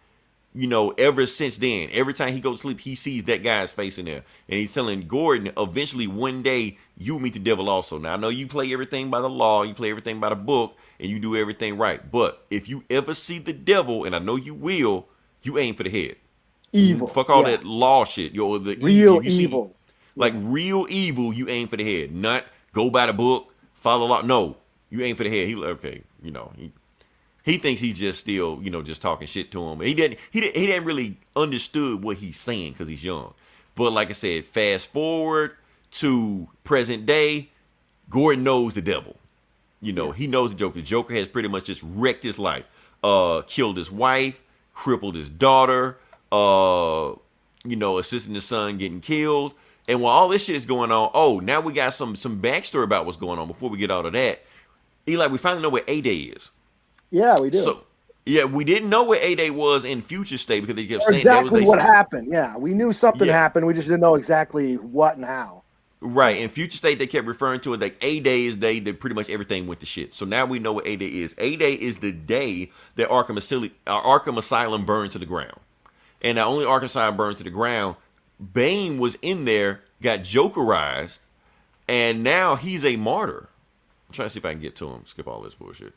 you know, ever since then. Every time he goes to sleep, he sees that guy's face in there. And he's telling Gordon, eventually one day you meet the devil also. Now, I know you play everything by the law, you play everything by the book, and you do everything right. But if you ever see the devil, and I know you will, you aim for the head. Evil. Fuck all that law shit. Yo, the real evil. Like real evil, you aim for the head, not go by the book, follow law. No, you aim for the head. He okay, you know, he thinks he's just still, you know, just talking shit to him. He didn't really understood what he's saying because he's young. But like I said, fast forward to present day, Gordon knows the devil. You know, he knows the Joker. The Joker has pretty much just wrecked his life, killed his wife, crippled his daughter, you know, assisting his son getting killed. And while all this shit is going on, now we got some backstory about what's going on before we get out of that. Eli, we finally know where A-Day is. Yeah, we do. So, yeah, we didn't know where A-Day was in Future State because they kept saying exactly what happened. Yeah, we knew something happened. We just didn't know exactly what and how. Right. In Future State, they kept referring to it like A-Day is the day that pretty much everything went to shit. So now we know what A-Day is. A-Day is the day that Arkham Asylum burned to the ground. And not only Arkham Asylum burned to the ground, Bane was in there, got Jokerized, and now he's a martyr. I'm trying to see if I can get to him. Skip all this bullshit.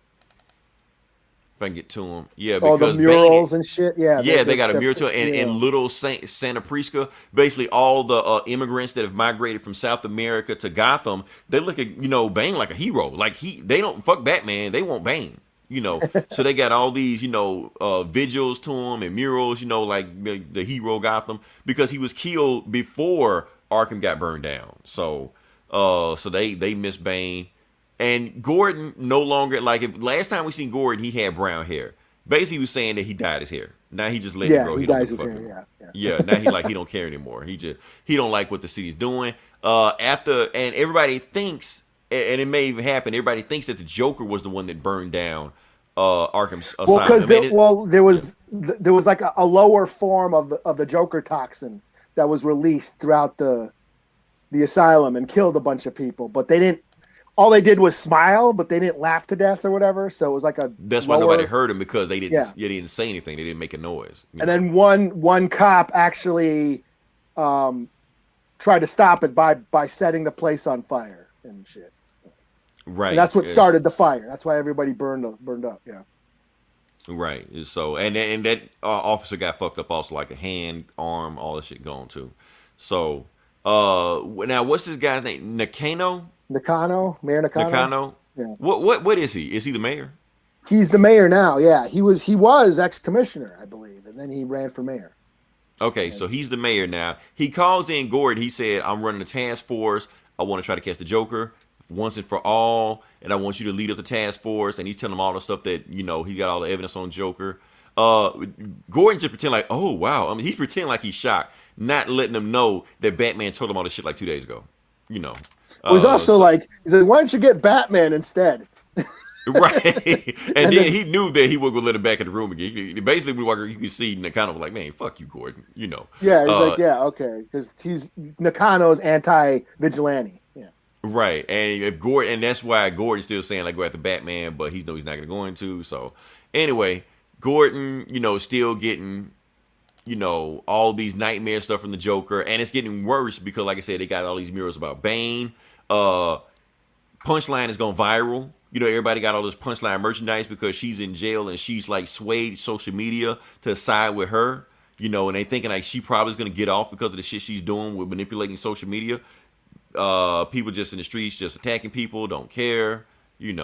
If I can get to him. Yeah, because the murals and shit. Yeah, they got a mural to it. And Little Santa Prisca, basically all the immigrants that have migrated from South America to Gotham, they look at, you know, Bane like a hero. Like they don't fuck Batman, they want Bane. You know, so they got all these, you know, vigils to him and murals, you know, like the hero Gotham, because he was killed before Arkham got burned down. So they miss Bane. And Gordon no longer, last time we seen Gordon, he had brown hair. Basically, he was saying that he dyed his hair. Now he just let it grow. He dyes his hair. Yeah. Now he don't care anymore. He don't like what the city's doing. And everybody thinks, and it may even happen, everybody thinks that the Joker was the one that burned down Arkham Asylum. Well, because there was like a lower form of the Joker toxin that was released throughout the asylum and killed a bunch of people, but they didn't. All they did was smile, but they didn't laugh to death or whatever. So it was like that's why nobody heard him, because they didn't say anything. They didn't make a noise. And then one cop actually tried to stop it by setting the place on fire and shit. Right. And that's what started the fire. That's why everybody burned up. Yeah. Right. So and that officer got fucked up also, like a hand, arm, all that shit gone too. So now what's this guy's name? Mayor Nakano? Yeah. What is he? Is he the mayor? He's the mayor now. Yeah, he was ex-commissioner, I believe, and then he ran for mayor. Okay, so he's the mayor now. He calls in Gordon. He said, "I'm running a task force. I want to try to catch the Joker once and for all, and I want you to lead up the task force." And he's telling him all the stuff that he got all the evidence on Joker. Gordon just pretend like, "Oh wow," I mean, he's pretending like he's shocked, not letting them know that Batman told him all this shit like 2 days ago. It was also like, he said, "Why don't you get Batman instead?" Right, and then he knew that he wasn't gonna let him back in the room again. Basically, you can see Nakano like, "Man, fuck you, Gordon." Yeah, he's like, "Yeah, okay," because Nakano's anti-vigilante. Yeah, right. And if Gordon, and that's why Gordon's still saying like go after Batman, but he knows he's not gonna go into. So anyway, Gordon, still getting, all these nightmare stuff from the Joker, and it's getting worse because, like I said, they got all these murals about Bane. Punchline has gone viral. Everybody got all this Punchline merchandise because she's in jail and she's like swayed social media to side with her. And they thinking like she probably is gonna get off because of the shit she's doing with manipulating social media. People just in the streets just attacking people, don't care. And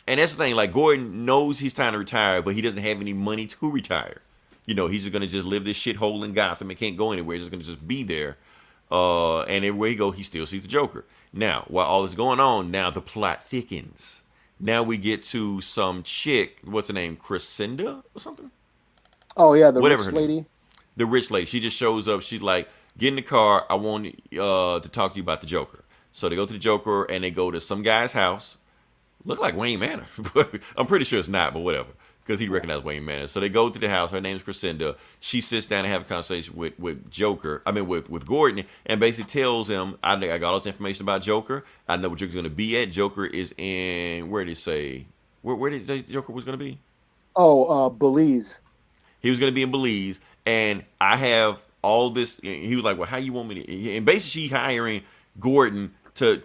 that's the thing. Like Gordon knows he's time to retire, but he doesn't have any money to retire. He's just gonna just live this shithole in Gotham and can't go anywhere. He's just gonna just be there. And everywhere he go, he still sees the Joker. Now, while all this going on, now the plot thickens. Now we get to some chick, what's her name, Crescenda or something? Oh yeah, the rich lady. The rich lady. She just shows up. She's like, "Get in the car. I want to talk to you about the Joker." So they go to the Joker and they go to some guy's house. Look like Wayne Manor. I'm pretty sure it's not, but whatever. Because he recognized Wayne Manor. So they go to the house. Her name's Crescenda. She sits down and have a conversation with Joker. I mean, with Gordon, and basically tells him, I got all this information about Joker. I know where Joker's going to be at. Joker is in, where did he say? Where did they say Joker was going to be? Oh, Belize. He was going to be in Belize. And I have all this. He was like, "Well, how you want me to?" And basically, she's hiring Gordon to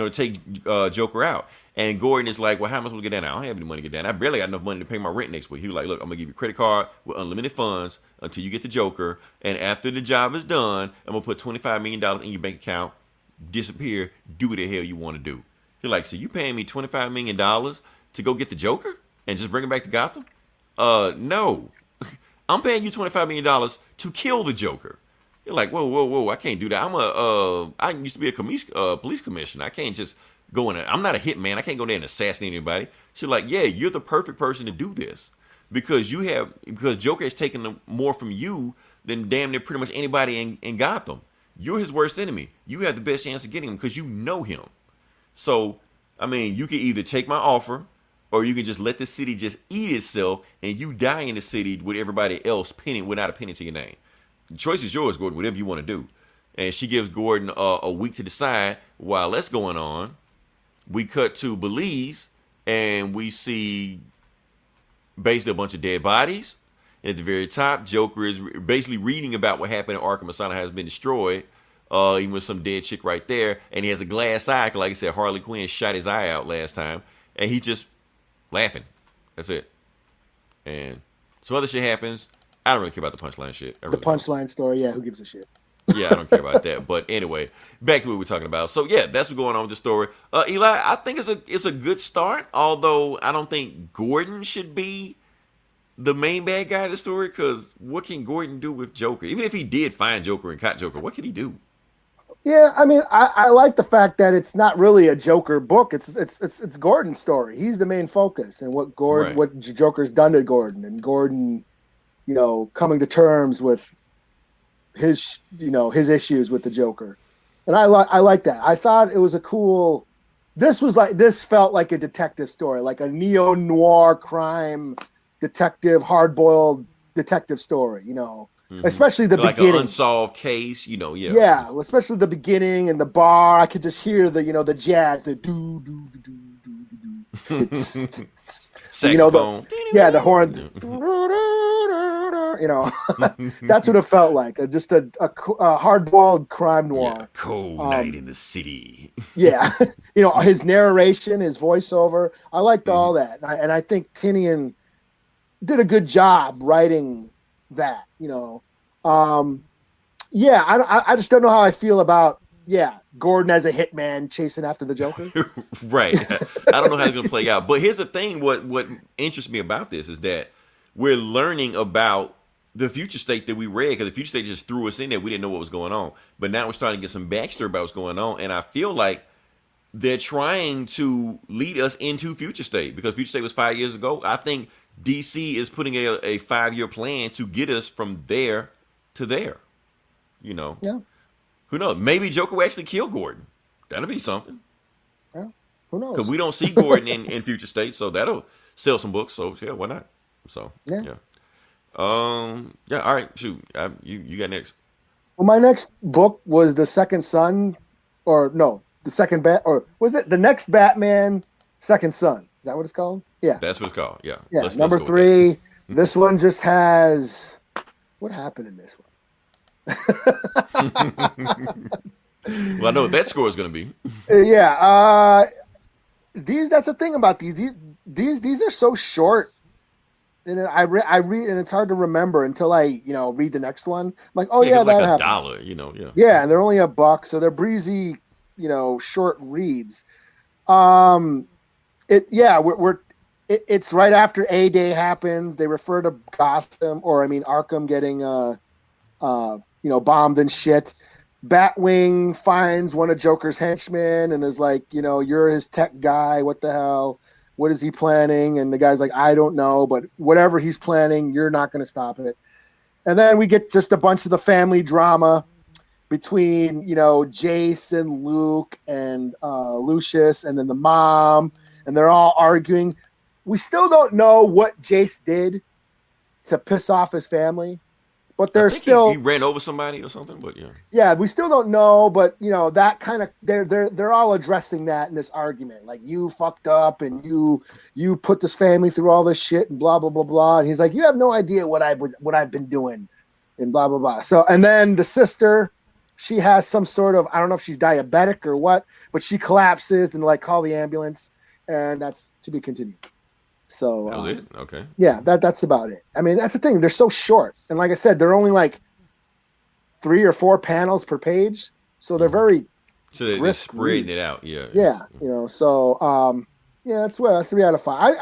take Joker out. And Gordon is like, "Well, how am I supposed to get down? I don't have any money to get down. I barely got enough money to pay my rent next week." He was like, "Look, I'm going to give you a credit card with unlimited funds until you get the Joker. And after the job is done, I'm going to put $25 million in your bank account, disappear, do what the hell you want to do." He's like, "So you paying me $25 million to go get the Joker and just bring him back to Gotham?" No. I'm paying you $25 million to kill the Joker. You're like, whoa, I can't do that. I used to be a police commissioner. I can't just go in there. I'm not a hitman. I can't go there and assassinate anybody. She's like, "Yeah, you're the perfect person to do this because Joker has taken more from you than damn near pretty much anybody in Gotham. You're his worst enemy. You have the best chance of getting him because you know him. So, I mean, you can either take my offer or you can just let the city just eat itself and you die in the city with everybody else without a penny to your name. The choice is yours, Gordon, whatever you want to do." And she gives Gordon a week to decide. While that's going on, we cut to Belize and we see basically a bunch of dead bodies. And at the very top, Joker is basically reading about what happened in Arkham Asylum has been destroyed. Even with some dead chick right there. And he has a glass eye, 'cause like I said, Harley Quinn shot his eye out last time. And he's just laughing. That's it. And some other shit happens. I don't really care about the punchline shit. The punchline story, yeah, who gives a shit? Yeah, I don't care about that. But anyway, back to what we're talking about. So yeah, that's what's going on with the story. Eli, I think it's a good start, although I don't think Gordon should be the main bad guy of the story, because what can Gordon do with Joker? Even if he did find Joker and caught Joker, what can he do? Yeah, I mean, I like the fact that it's not really a Joker book. It's Gordon's story. He's the main focus, and what Joker's done to Gordon, and Gordon, coming to terms with his issues with the Joker. And I like that. I thought it was a cool. This felt like a detective story, like a neo-noir crime detective, hard-boiled detective story. Mm-hmm. Especially the like beginning, an unsolved case. Yeah. Yeah, especially the beginning and the bar. I could just hear the jazz, the do do do do do do. Saxophone. The horn. That's what it felt like. Just a hard-boiled crime noir. Yeah, cold night in the city. Yeah, his narration, his voiceover. I liked all that, and I think Tinian did a good job writing that. I just don't know how I feel about yeah, Gordon as a hitman chasing after the Joker. Right. I don't know how it's gonna play out. But here's the thing: what interests me about this is that we're learning about the future state that we read, because the future state just threw us in there. We didn't know what was going on, but now we're starting to get some backstory about what's going on, and I feel like they're trying to lead us into future state, because future state was 5 years ago. I think DC is putting a 5-year plan to get us from there to there. You know, Yeah, who knows? Maybe Joker will actually kill Gordon. That'll be something, yeah. Who knows? because we don't see Gordon in future state, so that'll sell some books. So yeah, why not? So Yeah. yeah. Yeah. All right. Shoot. You got next. Well, my next book was The Second Son, or no, the second or was it The Next Batman, Second Son? Is that what it's called? Yeah. That's what it's called. Yeah. Yeah. Let's Number go with 3. This one just has what happened in this one? that. Well, I know what that score is going to be. Yeah. That's the thing about these are so short. And I read, and it's hard to remember until I, read the next one. I'm like, oh yeah, that like happened. $1. Yeah. Yeah, and they're only $1, so they're breezy, short reads. It's right after A-Day happens. They refer to Arkham getting bombed and shit. Batwing finds one of Joker's henchmen and is like, you're his tech guy. What the hell? What is he planning? And the guy's like, I don't know, but whatever he's planning, you're not going to stop it. And then we get just a bunch of the family drama between, Jace and Luke and Lucius, and then the mom, and they're all arguing. We still don't know what Jace did to piss off his family, but they're still he ran over somebody or something. But yeah, we still don't know. But that kind of they're all addressing that in this argument, like, you fucked up and you put this family through all this shit and blah blah blah blah. And he's like, you have no idea what I've been doing and blah blah blah. So, and then the sister, she has some sort of, I don't know if she's diabetic or what, but she collapses and call the ambulance, and that's to be continued. So that was it. Okay. Yeah, that's about it. I mean, that's the thing. They're so short, and like I said, they're only 3 or 4 panels per page, so they're very so they're spreading it out. Yeah. Yeah. So that's what 3 out of 5.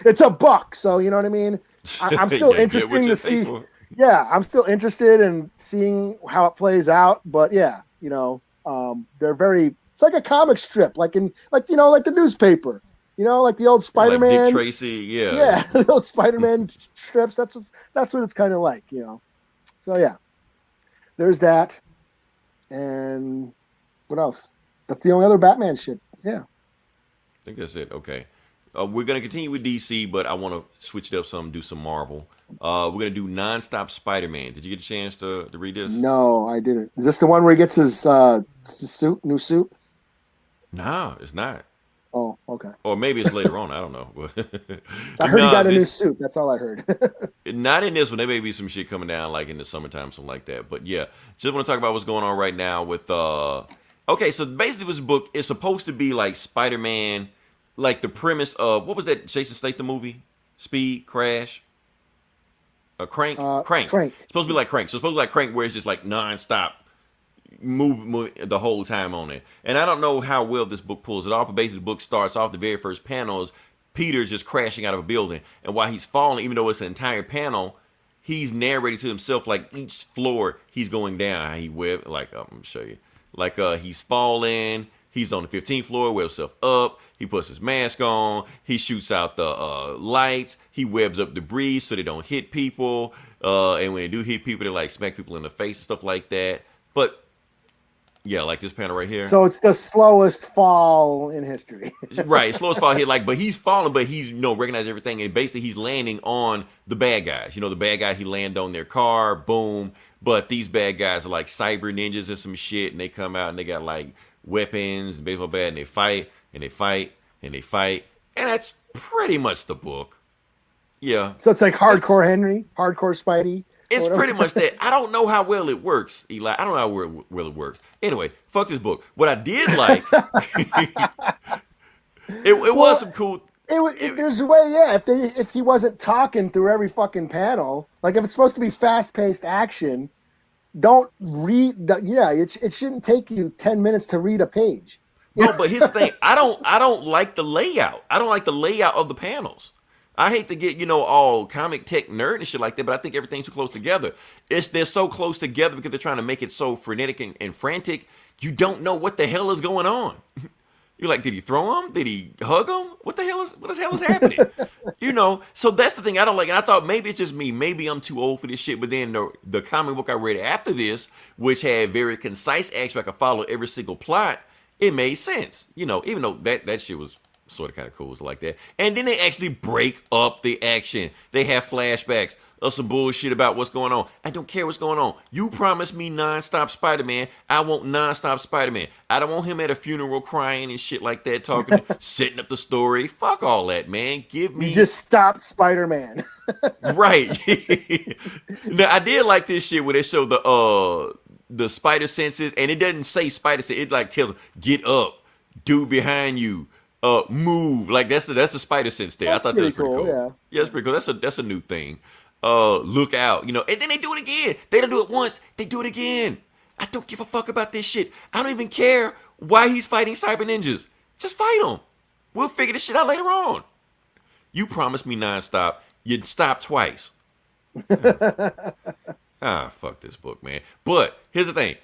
It's $1, so you know what I mean. I'm still interested to see. Yeah, I'm still interested in seeing how it plays out, but yeah, they're very. It's like a comic strip, like the newspaper. Like the old Spider-Man. Like Dick Tracy, yeah. Yeah, the old Spider-Man strips. That's what it's kind of like, So yeah, there's that. And what else? That's the only other Batman shit. Yeah. I think that's it. Okay. We're going to continue with DC, but I want to switch it up some, do some Marvel. We're going to do Nonstop Spider-Man. Did you get a chance to read this? No, I didn't. Is this the one where he gets his new suit? No, it's not. Oh, okay. Or maybe it's later on. I don't know. I heard he got a new suit. That's all I heard. Not in this one. There may be some shit coming down in the summertime, something like that. But yeah, just want to talk about what's going on right now with. Okay, so basically, this book is supposed to be like Spider-Man, like the premise of what was that Jason Statham movie? Speed, Crash, Crank. Crank. It's supposed to be like Crank. So it's supposed to be like Crank, where it's just like nonstop. Move the whole time on it. And I don't know how well this book pulls it off, but basically the book starts off, the very first panel is Peter just crashing out of a building, and while he's falling, even though it's an entire panel, he's narrating to himself each floor he's going down. He I'm gonna show you. He's falling, he's on the 15th floor, webs himself up, he puts his mask on, he shoots out the lights, he webs up debris so they don't hit people, and when they do hit people, they smack people in the face and stuff like that. But yeah, like this panel right here. So it's the slowest fall in history. Right, slowest fall here. But he's falling, but he's recognizing everything, and basically he's landing on the bad guys. The bad guy, he land on their car, boom. But these bad guys are like cyber ninjas and some shit, and they come out and they got weapons, and baseball bat, and they fight, and they fight, and they fight, and that's pretty much the book. Yeah. So it's like hardcore Henry, hardcore Spidey. It's pretty much that. I don't know how well it works, Eli. I don't know how well it works. Anyway, fuck this book. What I did like, it was some cool. There's a way, yeah. If he wasn't talking through every fucking panel, if it's supposed to be fast-paced action, don't read the, it shouldn't take you 10 minutes to read a page. No, but here's the thing. I don't like the layout. I don't like the layout of the panels. I hate to get, all comic tech nerd and shit like that, but I think everything's too close together. They're so close together because they're trying to make it so frenetic and frantic. You don't know what the hell is going on. You're like, did he throw him? Did he hug him? What the hell is happening? So that's the thing I don't like. And I thought maybe it's just me. Maybe I'm too old for this shit. But then the comic book I read after this, which had very concise action, I could follow every single plot, it made sense. Even though that shit was sort of kind of cool, so like that. And then they actually break up the action. They have flashbacks of some bullshit about what's going on. I don't care what's going on. You promised me nonstop Spider-Man. I want nonstop Spider-Man. I don't want him at a funeral crying and shit like that, talking, setting up the story. Fuck all that, man. Give me. You just stopped Spider-Man. Right. Now I did like this shit where they show the spider senses, and it doesn't say spider sense. It like tells them, get up, dude behind you. Move. Like that's the spider sense there. That's I thought that was pretty cool. Yeah, that's pretty cool. That's a new thing. Look out, and then they do it again. They don't do it once, they do it again. I don't give a fuck about this shit. I don't even care why he's fighting cyber ninjas. Just fight him. We'll figure this shit out later on. You promised me nonstop. You'd stop twice. Fuck this book, man. But here's the thing.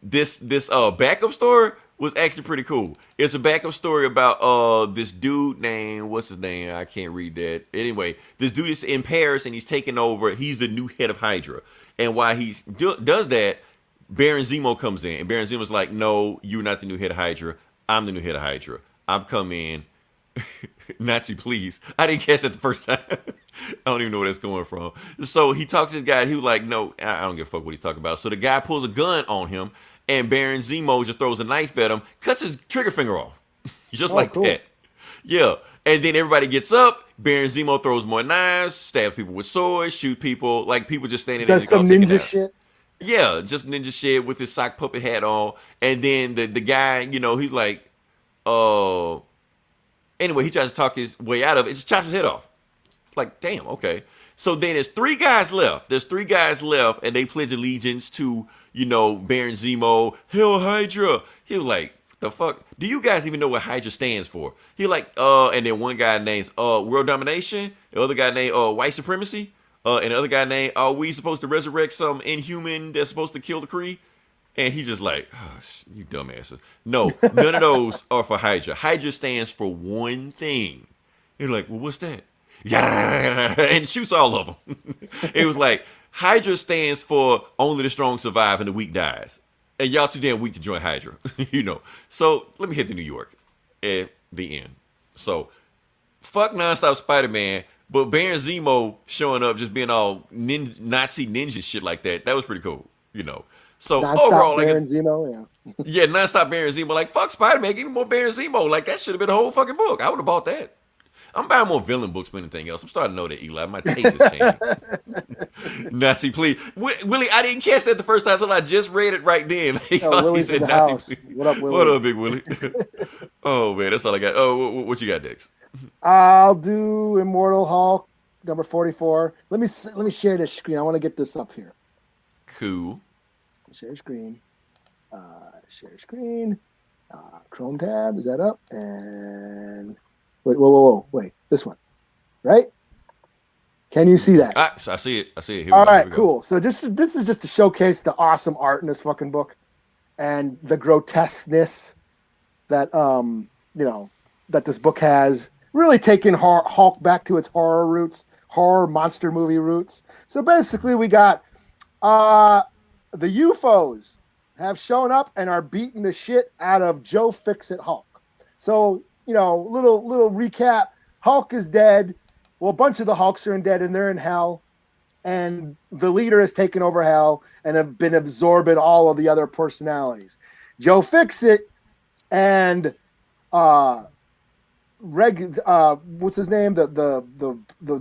This backup story was actually pretty cool. It's a backup story about this dude named, what's his name? I can't read that. Anyway, this dude is in Paris and he's taking over. He's the new head of Hydra. And while he does that, Baron Zemo comes in. And Baron Zemo's like, no, you're not the new head of Hydra. I'm the new head of Hydra. I've come in. Nazi, please. I didn't catch that the first time. I don't even know where that's going from. So he talks to this guy. He was like, no, I don't give a fuck what he's talking about. So the guy pulls a gun on him. And Baron Zemo just throws a knife at him, cuts his trigger finger off. Just like cool. that. Yeah. And then everybody gets up. Baron Zemo throws more knives, stabs people with swords, shoot people. Like people just standing there. Does some ninja shit. Yeah, just ninja shit with his sock puppet hat on. And then the guy, he's like, anyway, he tries to talk his way out of it. It just chops his head off. Like, damn, okay. So then there's 3 guys left. And they pledge allegiance to, Baron Zemo, Hell Hydra. He was like, the fuck? Do you guys even know what Hydra stands for? He like, and then one guy named World Domination. The other guy named White Supremacy. And the other guy named, are we supposed to resurrect some inhuman that's supposed to kill the Kree? And he's just like, oh, you dumbasses. No, none of those are for Hydra. Hydra stands for one thing. You're like, well, what's that? Yeah, and shoots all of them. It was like, Hydra stands for only the strong survive and the weak dies. And y'all too damn weak to join Hydra, So let me hit to New York at the end. So fuck nonstop Spider-Man, but Baron Zemo showing up just being all Nazi ninja shit like that. That was pretty cool, So nonstop overall, Baron Zemo, yeah, nonstop Baron Zemo. Like fuck Spider-Man, give me more Baron Zemo. Like that should have been a whole fucking book. I would have bought that. I'm buying more villain books than anything else. I'm starting to know that, Eli. My taste is changing. Nazi, please. Willie, I didn't catch that the first time until I just read it right then. Willie's in the house. What up, Willie? What up, big Willie? Oh, man, that's all I got. Oh, what you got next? I'll do Immortal Hulk, number 44. Let me share this screen. I want to get this up here. Cool. Share screen. Share screen. Chrome tab. Is that up? And... Wait, this one, right? Can you see that? I see it. Here All right, cool. So this is just to showcase the awesome art in this fucking book and the grotesqueness that that this book has, really taking Hulk back to its horror roots, horror monster movie roots. So basically, we got the UFOs have shown up and are beating the shit out of Joe Fix-It Hulk. So little recap. Hulk is dead. Well, a bunch of the Hulks are dead and they're in hell. And the leader has taken over hell and have been absorbing all of the other personalities. Joe Fix-It and what's his name? The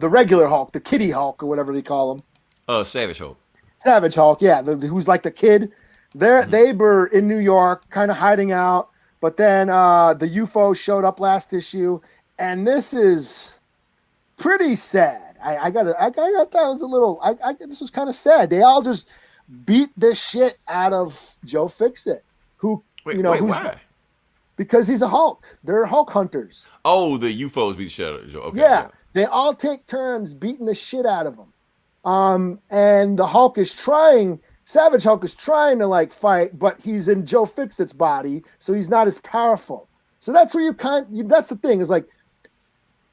regular Hulk, the Kitty Hulk or whatever they call him. Savage Hulk. Savage Hulk, yeah. Who's like the kid. They were in New York, kind of hiding out. But then the UFO showed up last issue, and this is pretty sad. I thought it was a little. This was kind of sad. They all just beat the shit out of Joe Fixit, who Wait, who's why? because he's a Hulk. They're Hulk hunters. Oh, the UFOs beat the shit out of Joe. Okay, Yeah, they all take turns beating the shit out of him. And the Hulk is trying. Savage Hulk is trying to like fight, but he's in Joe Fixit's body, so he's not as powerful. So that's where that's the thing, is like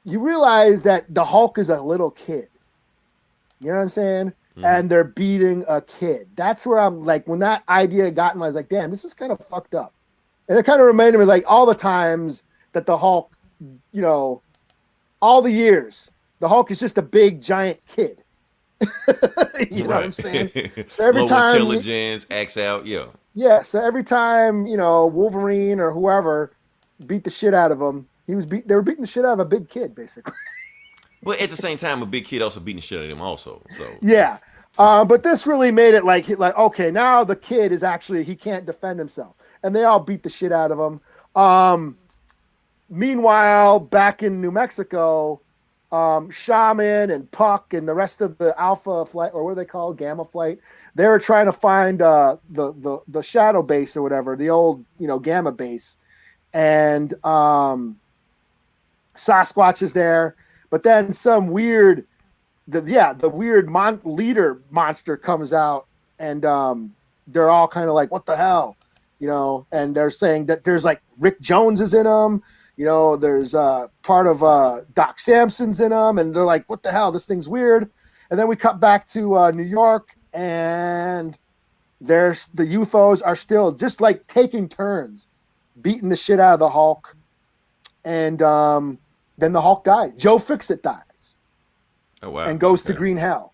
you realize that the Hulk is a little kid. You know what I'm saying? Mm-hmm. And they're beating a kid. That's where I'm like, when that idea got me, I was like, damn, this is kind of fucked up. And it kind of reminded me like all the times that the Hulk, all the years, the Hulk is just a big giant kid. You know what I'm saying? So every time intelligence acts out, yeah. So every time Wolverine or whoever beat the shit out of him, they were beating the shit out of a big kid, basically. But at the same time, a big kid also beating the shit out of him, also. So yeah, but this really made it like okay, now the kid is actually he can't defend himself, and they all beat the shit out of him. Meanwhile, back in New Mexico. Shaman and Puck and the rest of the Alpha Flight, or what are they called, Gamma Flight, they were trying to find the Shadow Base or whatever, the old Gamma Base, and Sasquatch is there, but then some weird leader monster comes out, and they're all kind of like, what the hell, and they're saying that there's like Rick Jones is in them. There's part of Doc Samson's in them, and they're like, what the hell? This thing's weird. And then we cut back to New York, and the UFOs are still just like taking turns, beating the shit out of the Hulk. And then the Hulk dies. Joe Fixit dies. Oh, wow. And goes to Green Hell.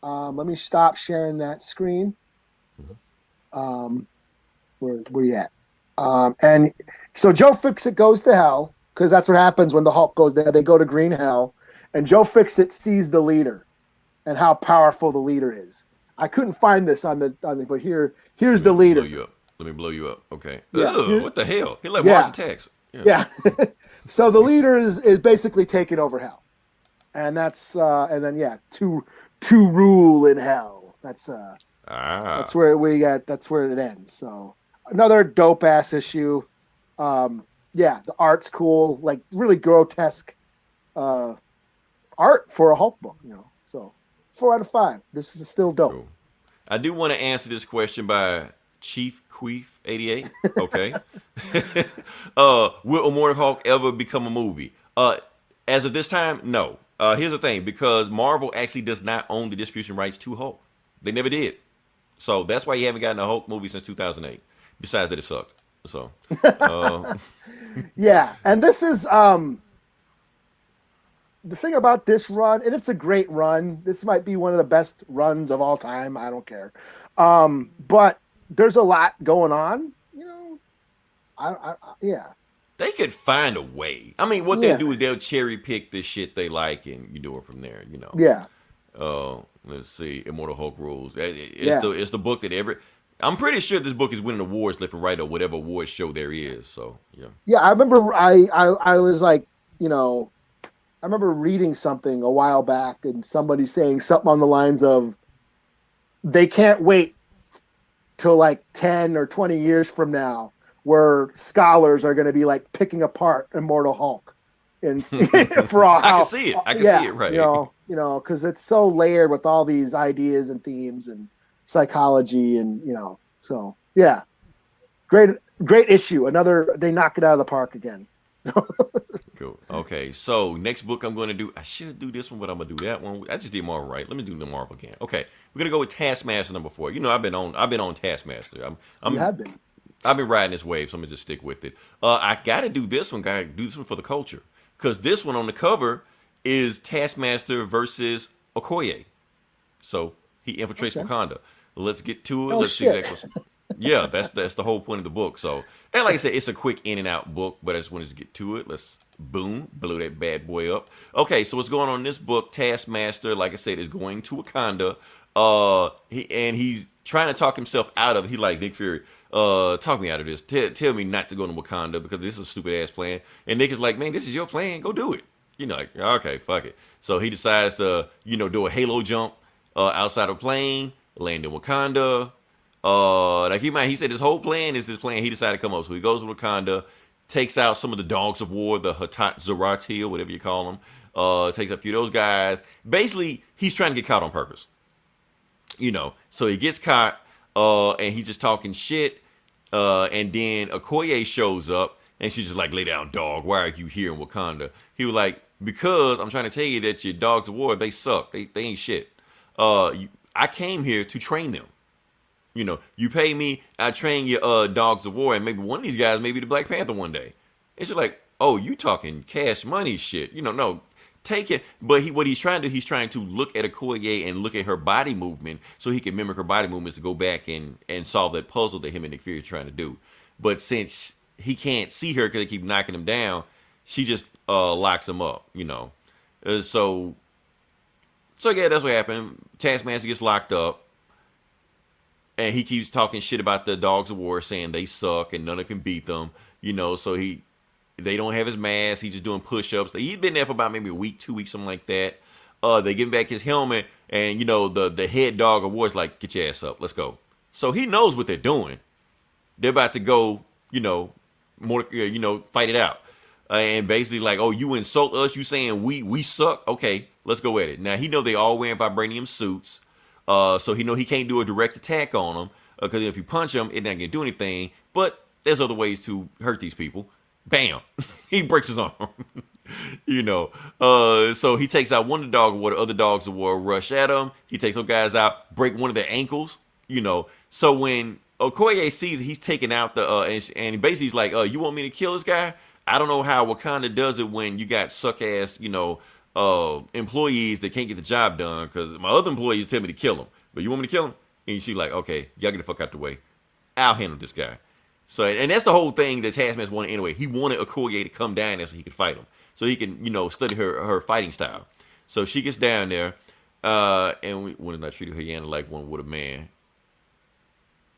Let me stop sharing that screen. Where you at? And so Joe Fixit goes to hell, because that's what happens when the Hulk goes there. They go to Green Hell, and Joe Fixit sees the leader and how powerful the leader is. I couldn't find this on the but here's the leader. Let me blow you up. Okay. Yeah. Ugh, what the hell? He like Mars Attacks. Yeah. So the leader is basically taking over hell, and that's and then to rule in hell. That's where we got. That's where it ends. So. Another dope ass issue. The art's cool, like really grotesque art for a Hulk book, So 4 out of 5. This is still dope. Cool. I do want to answer this question by Chief Queef 88. Okay. Will Immortal Hulk ever become a movie? As of this time, no. Here's the thing, because Marvel actually does not own the distribution rights to Hulk. They never did. So that's why you haven't gotten a Hulk movie since 2008. Besides that, it sucked. So, yeah, and this is the thing about this run, and it's a great run. This might be one of the best runs of all time. I don't care, but there's a lot going on. They could find a way. I mean, what they'll do is they'll cherry pick the shit they like, and you do it from there. Yeah. Let's see, Immortal Hulk rules. It's the book that I'm pretty sure this book is winning awards left and right, or whatever award show there is. So yeah. I remember I was like, I remember reading something a while back, and somebody saying something on the lines of, they can't wait till like 10 or 20 years from now, where scholars are going to be like picking apart Immortal Hulk, and for all I can see it. I can see it, right? Because it's so layered with all these ideas and themes and psychology, and so yeah, great issue. They knock it out of the park again. Cool. Okay, so next book I'm going to do, I should do this one, but I'm going to do that one. I just did Marvel right. Let me do the Marvel again. Okay, we're going to go with Taskmaster number 4. I've been on Taskmaster. You have been. I've been riding this wave, so I'm going to just stick with it. I got to do this one. Got to do this one for the culture, because this one on the cover is Taskmaster versus Okoye. So he infiltrates Wakanda. Let's get to it. Let's see exactly. Yeah, that's the whole point of the book. So, and like I said, it's a quick in and out book, but I just wanted to get to it. Let's blow that bad boy up. Okay, so what's going on in this book? Taskmaster, like I said, is going to Wakanda. He's trying to talk himself out of it. He like Nick Fury. Talk me out of this. Tell me not to go to Wakanda, because this is a stupid ass plan. And Nick is like, man, this is your plan. Go do it. Like, okay, fuck it. So he decides to, do a halo jump outside of a plane, land in Wakanda. Like he said his whole plan is his plan. He decided to come up. So he goes to Wakanda, takes out some of the dogs of war, the Hatat Zarati or whatever you call them. Takes out a few of those guys. Basically, he's trying to get caught on purpose. So he gets caught, and he's just talking shit. And then Okoye shows up, and she's just like, lay down, dog. Why are you here in Wakanda? He was like, because I'm trying to tell you that your dogs of war, they suck. They ain't shit. I came here to train them. You pay me, I train your dogs of war, and maybe one of these guys may be the Black Panther one day. It's just like, oh, you talking cash money shit. No, take it. But what he's trying to do, he's trying to look at Okoye and look at her body movement so he can mimic her body movements to go back and solve that puzzle that him and Nick Fury are trying to do. But since he can't see her because they keep knocking him down, she just locks him up, So yeah, that's what happened. Taskmaster gets locked up. And he keeps talking shit about the dogs of war, saying they suck and none of them can beat them. So they don't have his mask. He's just doing push-ups. He's been there for about maybe a week, 2 weeks, something like that. They give him back his helmet, and the head dog of war is like, get your ass up, let's go. So he knows what they're doing. They're about to go, fight it out. And basically like, oh, you insult us, you saying we suck? Okay, let's go at it. Now he know they all wearing vibranium suits. So he can't do a direct attack on them because if you punch them, it's not gonna do anything. But there's other ways to hurt these people. Bam, he breaks his arm. So he takes out one of the dog of war. The other dogs of war rush at him. He takes those guys out, break one of their ankles. So when Okoye sees he's taking out the and basically he's like, you want me to kill this guy? I don't know how Wakanda does it when you got suck ass, employees that can't get the job done because my other employees tell me to kill him. But you want me to kill him? And she's like, okay, y'all get the fuck out the way. I'll handle this guy. So, and that's the whole thing that Taskmaster wanted anyway. He wanted Okoye to come down there so he could fight him. So he can, study her fighting style. So she gets down there, and when I treated her like one with a man.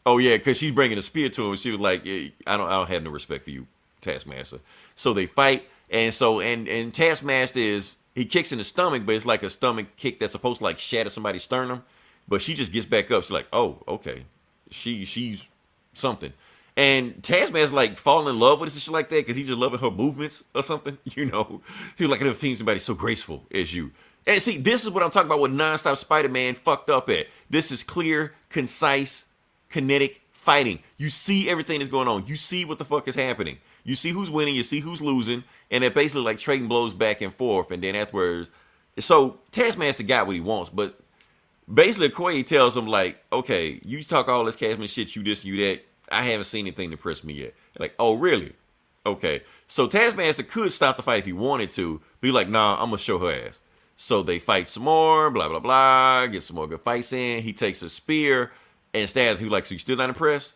Oh yeah, because she's bringing a spear to him. She was like, I don't have no respect for you, Taskmaster. So they fight, and Taskmaster he kicks in the stomach, but it's like a stomach kick that's supposed to like shatter somebody's sternum. But she just gets back up. She's like, oh, okay. She's something. And Taskmaster's like falling in love with us and shit like that because he's just loving her movements or something. He's like, I never seen somebody so graceful as you. And see, this is what I'm talking about with nonstop Spider-Man fucked up at. This is clear, concise, kinetic fighting. You see everything that's going on. You see what the fuck is happening. You see who's winning. You see who's losing. And they're basically like trading blows back and forth. And then afterwards, so Taskmaster got what he wants. But basically, Okoye tells him like, okay, you talk all this Taskmaster shit, you this, you that. I haven't seen anything to impress me yet. Like, oh, really? Okay. So Taskmaster could stop the fight if he wanted to. Be like, nah, I'm going to show her ass. So they fight some more, blah, blah, blah. Get some more good fights in. He takes a spear and stabs. He's like, so you still not impressed?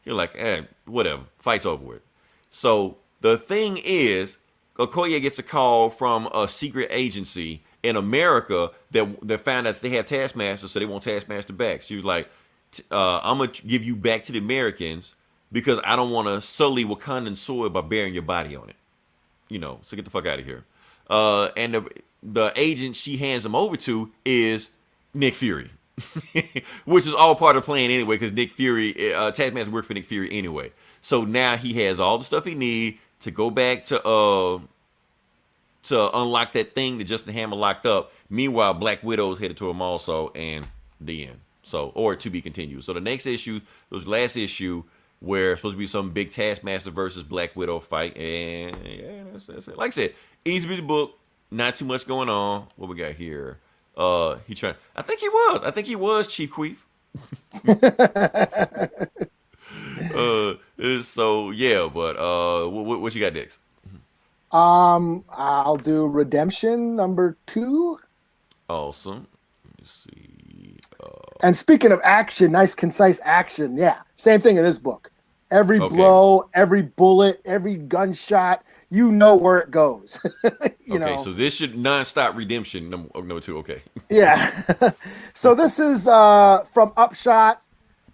You're like, whatever. Fight's over with. So the thing is, Okoye gets a call from a secret agency in America that found out they had Taskmaster, so they want Taskmaster back. She was like, I'm going to give you back to the Americans because I don't want to sully Wakandan soil by burying your body on it. So get the fuck out of here. And the agent she hands him over to is Nick Fury, which is all part of the plan anyway because Nick Fury, Taskmaster worked for Nick Fury anyway. So now he has all the stuff he needs to go back to unlock that thing that Justin Hammer locked up. Meanwhile, Black Widow's headed to him also, and the end. So, or to be continued. So the next issue, was the last issue, where it's supposed to be some big Taskmaster versus Black Widow fight, and yeah, that's it. Like I said, easy read book, not too much going on. What we got here? I think he was Chief Queef. So yeah, but what you got next? I'll do Redemption #2. Awesome. Let me see. And speaking of action, nice concise action. Yeah, same thing in this book. Every blow, every bullet, every gunshot, you know where it goes. you know. So this should nonstop redemption number 2. Okay. Yeah. So this is from Upshot.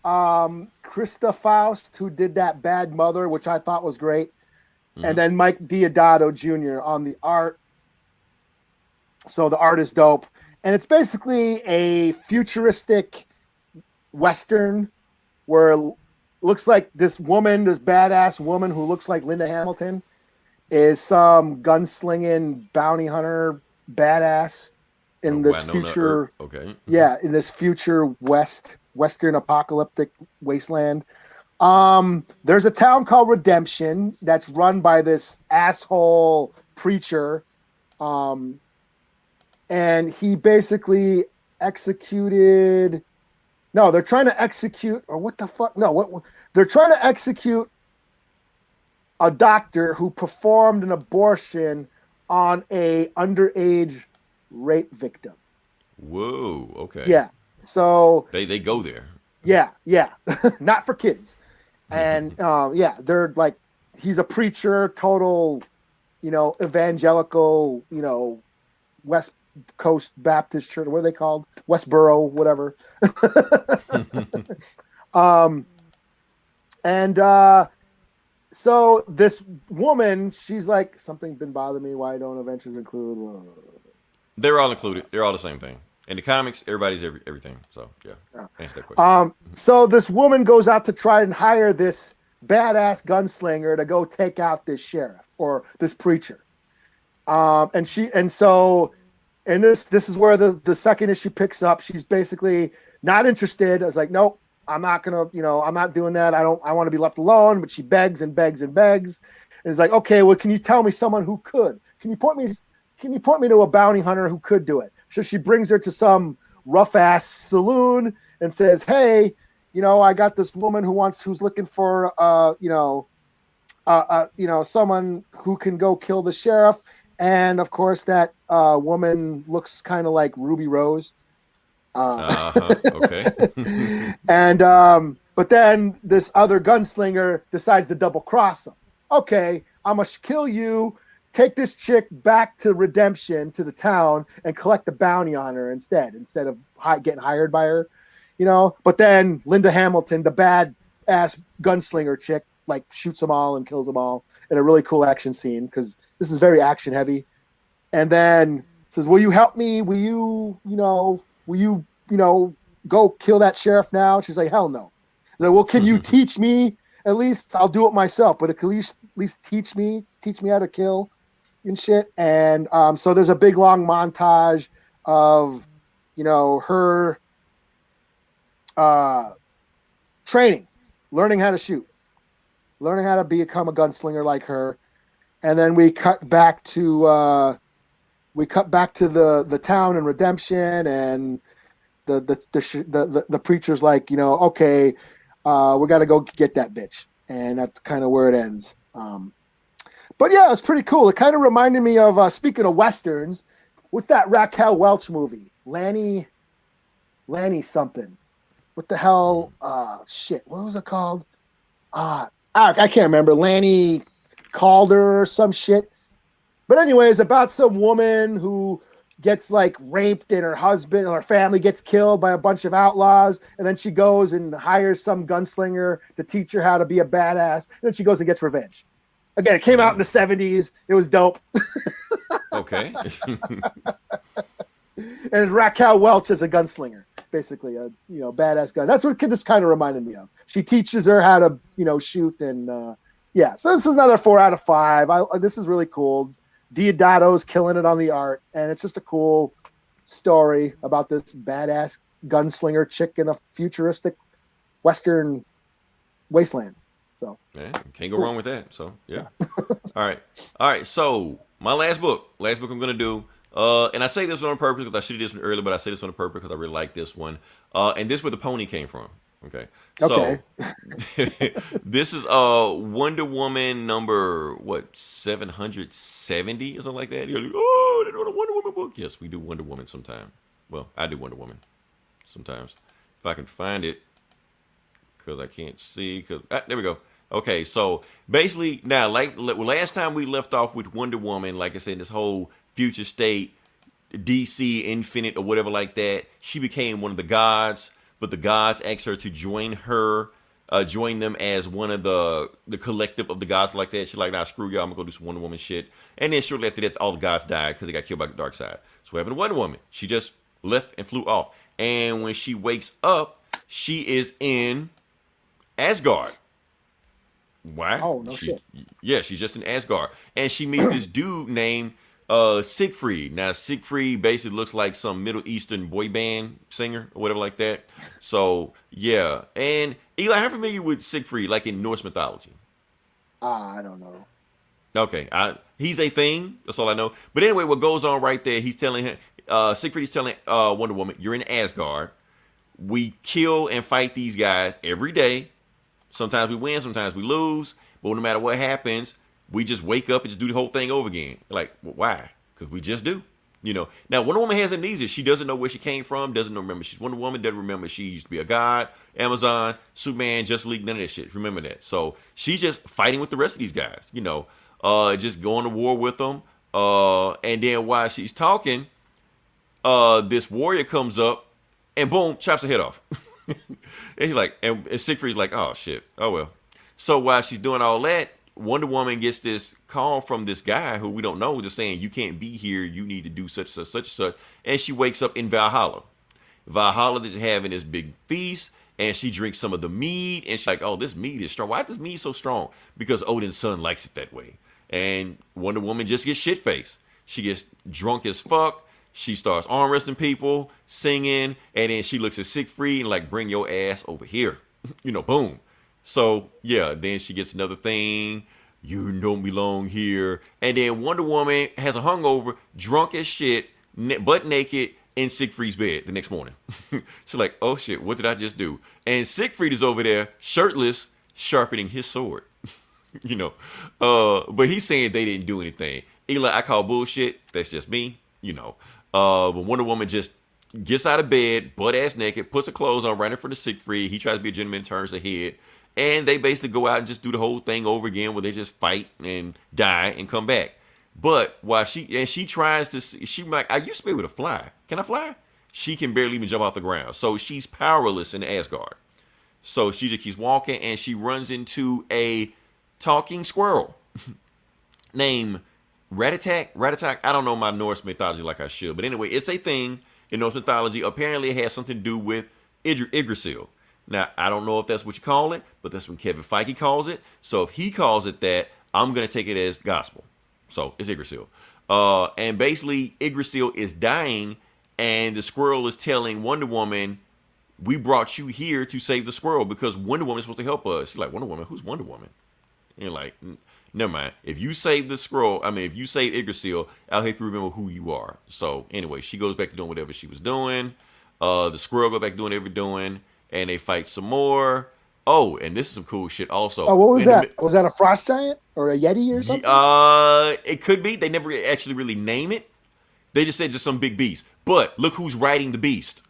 Krista Faust, who did that Bad Mother, which I thought was great. Mm-hmm. And then Mike Diodato Jr. on the art. So the art is dope. And it's basically a futuristic Western where looks like this badass woman who looks like Linda Hamilton is some gunslinging bounty hunter badass in this future. Okay. Yeah, in this future Western apocalyptic wasteland. There's a town called Redemption that's run by this asshole preacher. And he basically executed. No, they're trying to execute, or what the fuck? No, what they're trying to execute a doctor who performed an abortion on a underage rape victim. Whoa. Okay. Yeah. So they go there. Yeah. Not for kids. And they're like, he's a preacher, total, evangelical, West Coast Baptist Church. What are they called? Westboro, whatever. So this woman, she's like, something been bothering me. Why don't Avengers include? They're all included. They're all the same thing. In the comics, everybody's everything. So yeah, answer that question. So this woman goes out to try and hire this badass gunslinger to go take out this sheriff or this preacher. And this is where the second issue picks up. She's basically not interested. I was like, nope, I'm not gonna, I'm not doing that. I want to be left alone. But she begs and begs and begs. And it's like, okay, well, can you tell me someone who could? Can you point me to a bounty hunter who could do it? So she brings her to some rough ass saloon and says, hey, I got this woman who's looking for, someone who can go kill the sheriff. And of course, that woman looks kind of like Ruby Rose. Okay. And but then this other gunslinger decides to double cross him. Okay, I'm gonna kill you. Take this chick back to Redemption, to the town, and collect the bounty on her instead of getting hired by her, But then Linda Hamilton, the bad ass gunslinger chick, like shoots them all and kills them all in a really cool action scene because this is very action heavy. And then says, "Will you help me? Will you go kill that sheriff now?" She's like, "Hell no." They're like, "Well, can you teach me? At least I'll do it myself, but at least teach me how to kill and shit." And so there's a big long montage of her training, learning how to shoot, learning how to become a gunslinger like her. And then we cut back to the town in Redemption, and the preacher's like, okay, we got to go get that bitch, and that's kind of where it ends. But yeah, it's pretty cool. It kind of reminded me of speaking of westerns, what's that Raquel Welch movie? Lanny something. What the hell? Shit. What was it called? I can't remember. Lanny Calder or some shit. But anyways, about some woman who gets like raped and her husband or her family gets killed by a bunch of outlaws, and then she goes and hires some gunslinger to teach her how to be a badass, and then she goes and gets revenge. Again, it came out in the 70s. It was dope. Okay. And Raquel Welch is a gunslinger, basically a badass gun. That's what this kind of reminded me of. She teaches her how to shoot, and so this is another 4 out of 5. This is really cool. Diodato's killing it on the art, and it's just a cool story about this badass gunslinger chick in a futuristic Western wasteland. So yeah, can't go wrong with that. So yeah. All right. So my last book I'm gonna do, and I say this one on purpose because I should have did this one earlier, but I say this one on purpose because I really like this one. And this is where the pony came from. Okay. So this is Wonder Woman number 770 or something like that. You're like, oh, they're doing a Wonder Woman book. Yes, we do Wonder Woman sometime. Well, I do Wonder Woman sometimes. If I can find it, because I can't see. There we go. Okay, so basically now, like last time we left off with Wonder Woman, like I said, this whole future state, DC Infinite or whatever like that, she became one of the gods. But the gods asked her to join them as one of the collective of the gods like that. She's like, nah, screw y'all, I'm gonna go do some Wonder Woman shit. And then shortly after that, all the gods died because they got killed by the dark side. So what happened to Wonder Woman? She just left and flew off. And when she wakes up, She is in Asgard. Why? Oh, no shit. Yeah, she's just in Asgard. And she meets this dude named Siegfried. Now, Siegfried basically looks like some Middle Eastern boy band singer or whatever like that. So, yeah. And Eli, how familiar with Siegfried, like in Norse mythology? I don't know. Okay, he's a thing. That's all I know. But anyway, what goes on right there, he's telling him, Siegfried is telling Wonder Woman, you're in Asgard. We kill and fight these guys every day. Sometimes we win, sometimes we lose. But no matter what happens, we just wake up and just do the whole thing over again. Like, well, why? Because we just do. Now, Wonder Woman has amnesia. She doesn't know where she came from, doesn't remember she's Wonder Woman, doesn't remember she used to be a god, Amazon, Superman, Justice League, none of that shit. Remember that. So she's just fighting with the rest of these guys, just going to war with them. And then while she's talking, this warrior comes up and boom, chops her head off. And he's like, and Siegfried's like, oh shit, oh well. So while she's doing all that, Wonder Woman gets this call from this guy who we don't know, just saying, you can't be here, you need to do such and such. And she wakes up in Valhalla. Valhalla is having this big feast, and she drinks some of the mead, and she's like, oh, this mead is strong. Why is this mead so strong? Because Odin's son likes it that way. And Wonder Woman just gets shit-faced. She gets drunk as fuck. She starts arm wrestling people, singing, and then she looks at Siegfried and like, bring your ass over here. Boom. So, yeah, then she gets another thing. You don't belong here. And then Wonder Woman has a hungover, drunk as shit, butt naked, in Siegfried's bed the next morning. She's like, oh shit, what did I just do? And Siegfried is over there, shirtless, sharpening his sword. But he's saying they didn't do anything. Eli, I call bullshit. That's just me. But Wonder Woman just gets out of bed, butt ass naked, puts her clothes on right in front of Siegfried. He tries to be a gentleman, turns her head. And they basically go out and just do the whole thing over again where they just fight and die and come back. But while she tries to, she's like, I used to be able to fly. Can I fly? She can barely even jump off the ground. So she's powerless in Asgard. So she just keeps walking and she runs into a talking squirrel named Ratatak. I don't know my Norse mythology like I should. But anyway, it's a thing in Norse mythology. Apparently it has something to do with Yggdrasil. Now, I don't know if that's what you call it, but that's what Kevin Feige calls it. So if he calls it that, I'm going to take it as gospel. So it's Yggdrasil. And basically, Yggdrasil is dying, and the squirrel is telling Wonder Woman, we brought you here to save the squirrel because Wonder Woman is supposed to help us. She's like, Wonder Woman? Who's Wonder Woman? And you're like, never mind. If you save the squirrel, if you save Yggdrasil, I'll help you remember who you are. So anyway, she goes back to doing whatever she was doing. The squirrel goes back to doing whatever doing. And they fight some more. Oh, and this is some cool shit also. Oh, what was that? Was that a frost giant or a yeti or something? It could be. They never actually really name it. They just said just some big beast. But look who's riding the beast.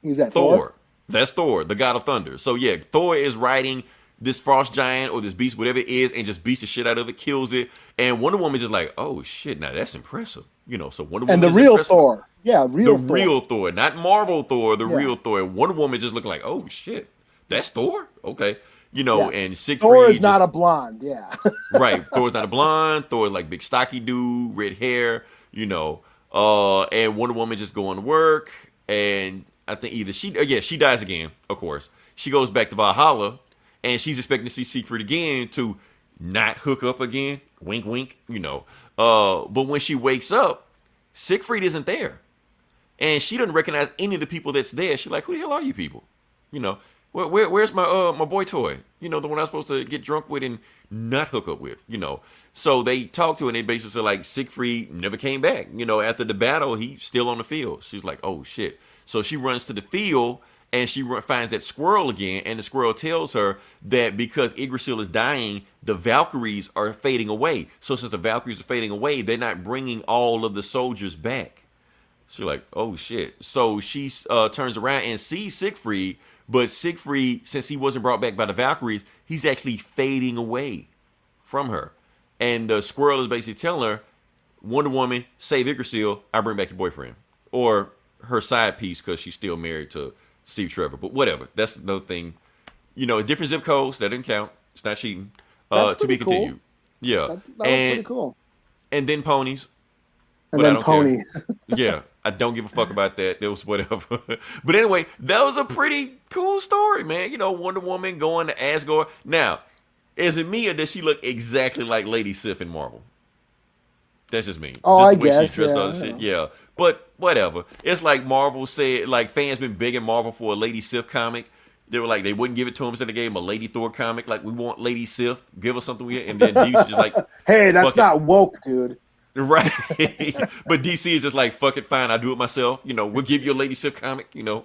Is that Thor? That's Thor, the god of thunder. So yeah, Thor is riding this frost giant or this beast, whatever it is, and just beats the shit out of it, kills it. And Wonder Woman just like, oh shit, now that's impressive. So Wonder Woman and the real Thor. Yeah, real Thor, not Marvel Thor, the real Thor. And Wonder Woman just looking like, oh shit, that's Thor? Okay. And Siegfried. Thor is not a blonde, yeah. Right. Thor's not a blonde. Thor is like big stocky dude, red hair, and Wonder Woman just going to work. And I think either she dies again, of course. She goes back to Valhalla and she's expecting to see Siegfried again to not hook up again. Wink, wink, But when she wakes up, Siegfried isn't there. And she doesn't recognize any of the people that's there. She's like, who the hell are you people? Where's my boy toy? The one I'm supposed to get drunk with and not hook up with, So they talk to her and they basically say like, Siegfried never came back. After the battle, he's still on the field. She's like, oh shit. So she runs to the field and she finds that squirrel again. And the squirrel tells her that because Yggdrasil is dying, the Valkyries are fading away. So since the Valkyries are fading away, they're not bringing all of the soldiers back. She's like, oh shit. So she turns around and sees Siegfried, but Siegfried, since he wasn't brought back by the Valkyries, he's actually fading away from her. And the squirrel is basically telling her, Wonder Woman, save Yggdrasil, I'll bring back your boyfriend. Or her side piece because she's still married to Steve Trevor. But whatever. That's another thing. Different zip codes. That didn't count. It's not cheating. To be continued. Cool. Yeah. That was pretty cool. And then ponies. And then ponies. Yeah. I don't give a fuck about that. It was whatever. But anyway, that was a pretty cool story, man. You know, Wonder Woman going to Asgard. Now, is it me or does she look exactly like Lady Sif in Marvel? That's just me. Oh, just I the way guess. she dressed Yeah, all the shit. Yeah. But whatever. It's like Marvel said, like fans been begging Marvel for a Lady Sif comic. They were like, they wouldn't give it to him, so they gave him a Lady Thor comic. Like, we want Lady Sif. Give us something weird. And then DC just like, Hey, that's fuck not woke, dude. right. But DC is just like, fuck it, fine, I'll do it myself. You know, we'll give you a Lady Sif comic, you know,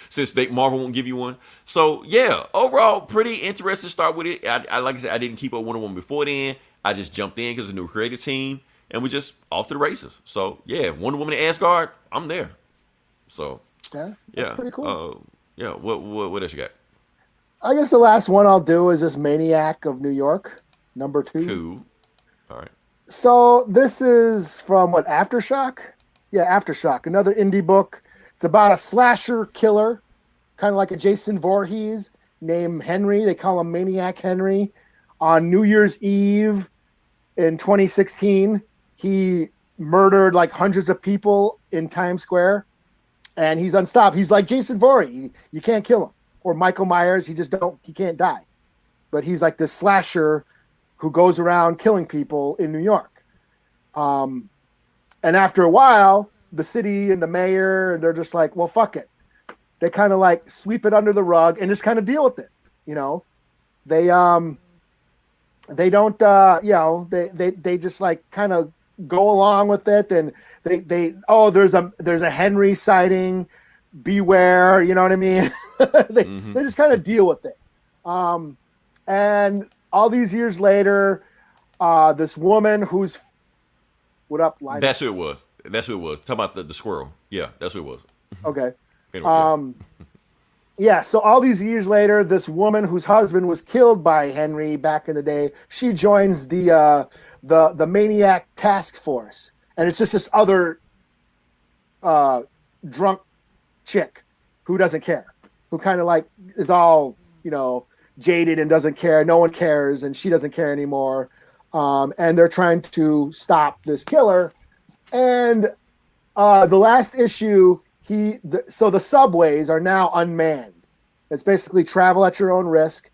since Marvel won't give you one. So, yeah, overall, pretty interesting to start with it. I like I said, I didn't keep up Wonder Woman before then. I just jumped in because of the new creative team, and we just off to the races. So, yeah, Wonder Woman and Asgard, I'm there. So, Yeah, that's pretty cool. Yeah, what else you got? I guess the last one I'll do is this Maniac of New York, number 2. Cool. All right. So this is from what, Aftershock? Yeah, Aftershock, another indie book. It's about a slasher killer, kind of like a Jason Voorhees, named Henry. They call him Maniac Henry. On New Year's Eve in 2016, he murdered like hundreds of people in Times Square, and he's unstoppable. He's like Jason Voorhees. You can't kill him. Or Michael Myers. He can't die. But he's like this slasher who goes around killing people in New York. And after a while, the city and the mayor, they're just like, well, fuck it. They kind of like sweep it under the rug and just kind of deal with it. You know, they don't, you know, they just like kind of go along with it. And there's a Henry sighting, beware. You know what I mean? They just kind of deal with it. And all these years later, this woman who's what up? Linus? That's who it was. Talking about the squirrel. Yeah, that's who it was. Okay. Anyway, Yeah. So all these years later, this woman whose husband was killed by Henry back in the day, she joins the Maniac Task Force, and it's just this other drunk chick who doesn't care, who kind of like is all, you know, jaded and doesn't care. No one cares, and she doesn't care anymore. And they're trying to stop this killer. And the last issue, so the subways are now unmanned. It's basically travel at your own risk.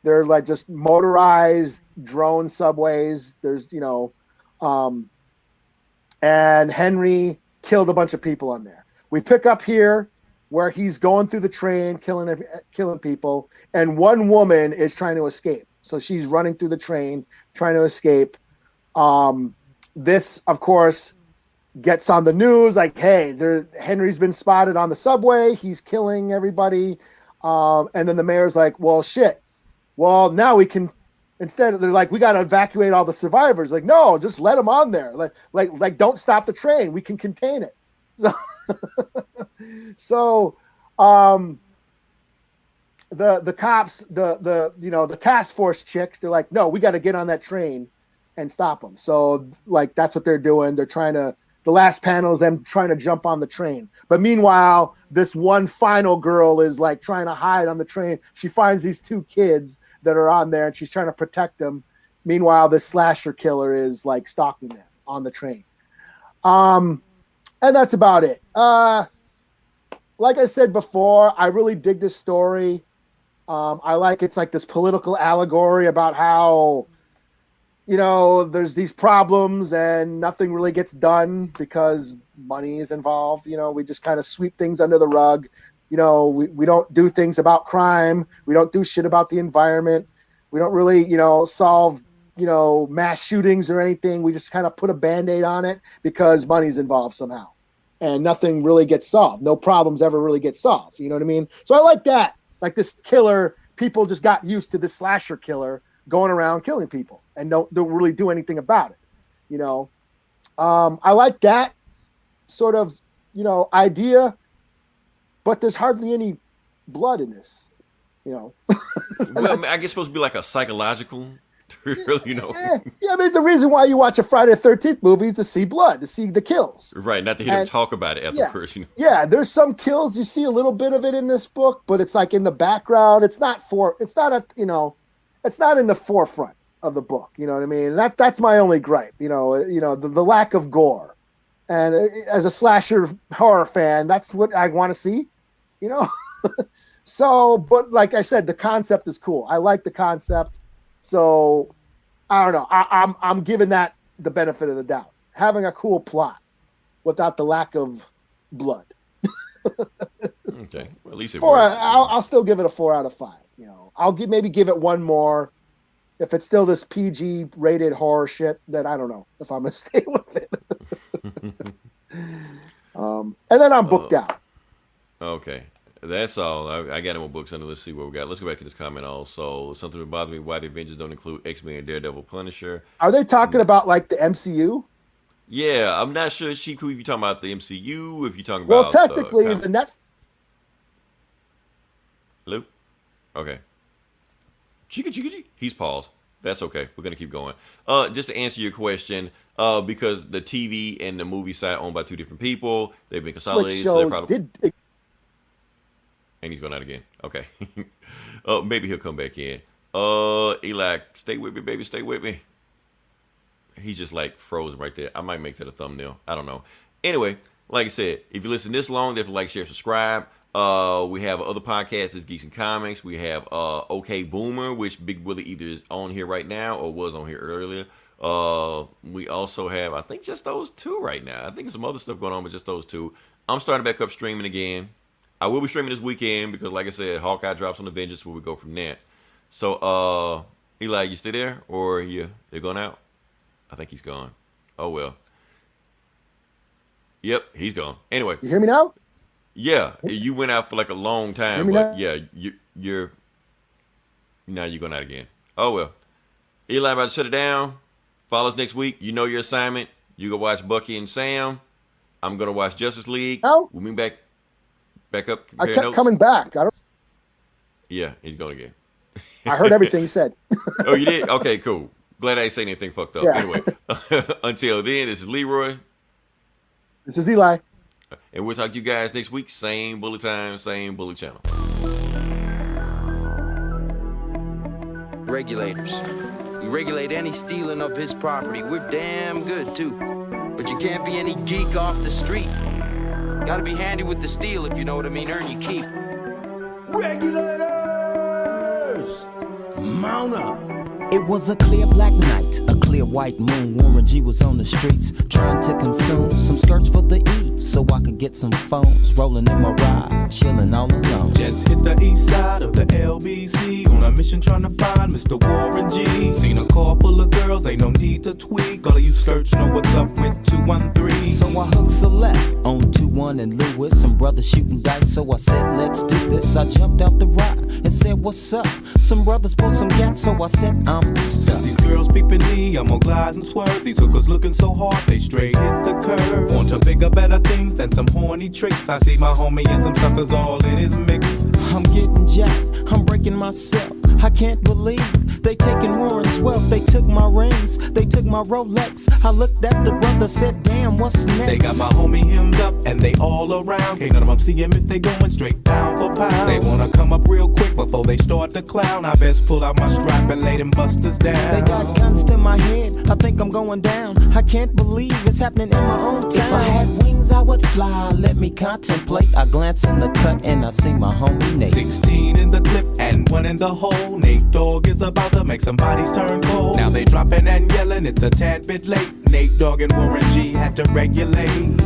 They're like just motorized drone subways. There's, you know, and Henry killed a bunch of people on there. We pick up here where he's going through the train, killing people, and one woman is trying to escape. So she's running through the train, trying to escape. This, of course, gets on the news, like, hey, Henry's been spotted on the subway. He's killing everybody. And then the mayor's like, well, shit. Well, now we can, instead, they're like, we got to evacuate all the survivors. Like, no, just let them on there. Like, don't stop the train. We can contain it. So, the cops, the task force chicks, they're like, no, we got to get on that train and stop them. So, like, that's what they're doing. They're trying to. The last panel is them trying to jump on the train. But meanwhile, this one final girl is like trying to hide on the train. She finds these 2 kids that are on there and she's trying to protect them. Meanwhile, this slasher killer is like stalking them on the train. And that's about it. Like I said before, I really dig this story. It's like this political allegory about how, you know, there's these problems and nothing really gets done because money is involved. You know, we just kind of sweep things under the rug. You know, we don't do things about crime. We don't do shit about the environment. We don't really, you know, solve, you know, mass shootings or anything. We just kind of put a Band-Aid on it because money's involved somehow. And nothing really gets solved. No problems ever really get solved. You know what I mean? So I like that. Like this killer, people just got used to this slasher killer going around killing people and don't really do anything about it. You know, I like that sort of, you know, idea, but there's hardly any blood in this, you know. Well, I mean, I guess it's supposed to be like a psychological, you know. Yeah, I mean, the reason why you watch a Friday the 13th movie is to see blood, to see the kills. Right, not to hear them talk about it afterwards. You know? Yeah, there's some kills. You see a little bit of it in this book, but it's like in the background. It's not in the forefront of the book. You know what I mean? That's my only gripe. You know, the lack of gore. And as a slasher horror fan, that's what I want to see, you know? So, but like I said, the concept is cool. I like the concept. So I don't know. I'm giving that the benefit of the doubt. Having a cool plot without the lack of blood. Okay. Well, at least it Four, worked. I'll still give it a 4 out of 5. You know, I'll maybe give it one more. If it's still this PG rated horror shit, then I don't know if I'm gonna stay with it. And then I'm booked out. Okay. That's all. I got more books under. Let's see what we got. Let's go back to this comment also. Something that bothered me why the Avengers don't include X-Men, Daredevil, Punisher. Are they talking about like the MCU? Yeah, I'm not sure, Chief, if you're talking about the MCU, if you're talking Well, about... technically, the net... Hello? Okay. Chicka. He's paused. That's okay. We're going to keep going. Just to answer your question, because the TV and the movie side owned by two different people, they've been consolidated. So they're probably... And he's going out again. Okay. Maybe he'll come back in. Eli, stay with me, baby. Stay with me. He's just like frozen right there. I might make that a thumbnail. I don't know. Anyway, like I said, if you listen this long, definitely like, share, subscribe. We have other podcasts, it's Geeks and Comics. We have OK Boomer, which Big Willie either is on here right now or was on here earlier. We also have, I think, just those two right now. I think some other stuff going on, but just those two. I'm starting back up streaming again. I will be streaming this weekend because, like I said, Hawkeye drops on Avengers, where we go from there. So, Eli, you still there, or you're going out? I think he's gone. Oh, well. Yep, he's gone. Anyway. You hear me now? Yeah, you went out for like a long time, but yeah, you're now you're going out again. Oh, well. Eli about to shut it down. Follow us next week. You know your assignment. You go watch Bucky and Sam. I'm going to watch Justice League. Oh. We'll be back up. I kept coming back. Yeah, he's going again. I heard everything you said. Oh, you did? Okay, cool. Glad I ain't saying anything fucked up. Yeah. Anyway, until then, this is Leroy. This is Eli. And we'll talk to you guys next week. Same bullet time, same bullet channel. Regulators. We regulate any stealing of his property. We're damn good, too. But you can't be any geek off the street. Gotta be handy with the steel, if you know what I mean. Earn your keep. Regulators! Mount up! It was a clear black night, a clear white moon. Warren G was on the streets, trying to consume some skirts for the eve, so I could get some phones. Rolling in my ride, chilling all alone. Just hit the east side of the LBC, on a mission trying to find Mr. Warren G. Seen a car full of girls, ain't no need to tweak. All of you skirts know what's up with 213. So I hooked select on 21 and Lewis. Some brothers shooting dice, so I said, let's do this. I jumped out the ride and said, what's up? Some brothers pulled some gas, so I said, I'm stuck. Since these girls peeping me, I'm gonna glide and swerve. These hookers looking so hard, they straight hit the curve. Want to bigger, better things than some horny tricks. I see my homie and some suckers all in his mix. I'm getting jacked, I'm breaking myself. I can't believe they taking Warren's wealth. They took my rings, they took my Rolex. I looked at the brother, said, damn, what's next? They got my homie hemmed up and they all around. Can't none of them see him if they going straight down for pound. They wanna come up real quick before they start to clown. I best pull out my strap and lay them busters down. They got guns to my head, I think I'm going down. I can't believe it's happening in my own town. If I had wings, I would fly, let me contemplate. I glance in the cut and I see my homie Nate. 16 in the clip and 1 in the hole. Nate Dogg is about to make some bodies turn cold. Now they dropping and yelling, it's a tad bit late. Nate Dogg and Warren G had to regulate.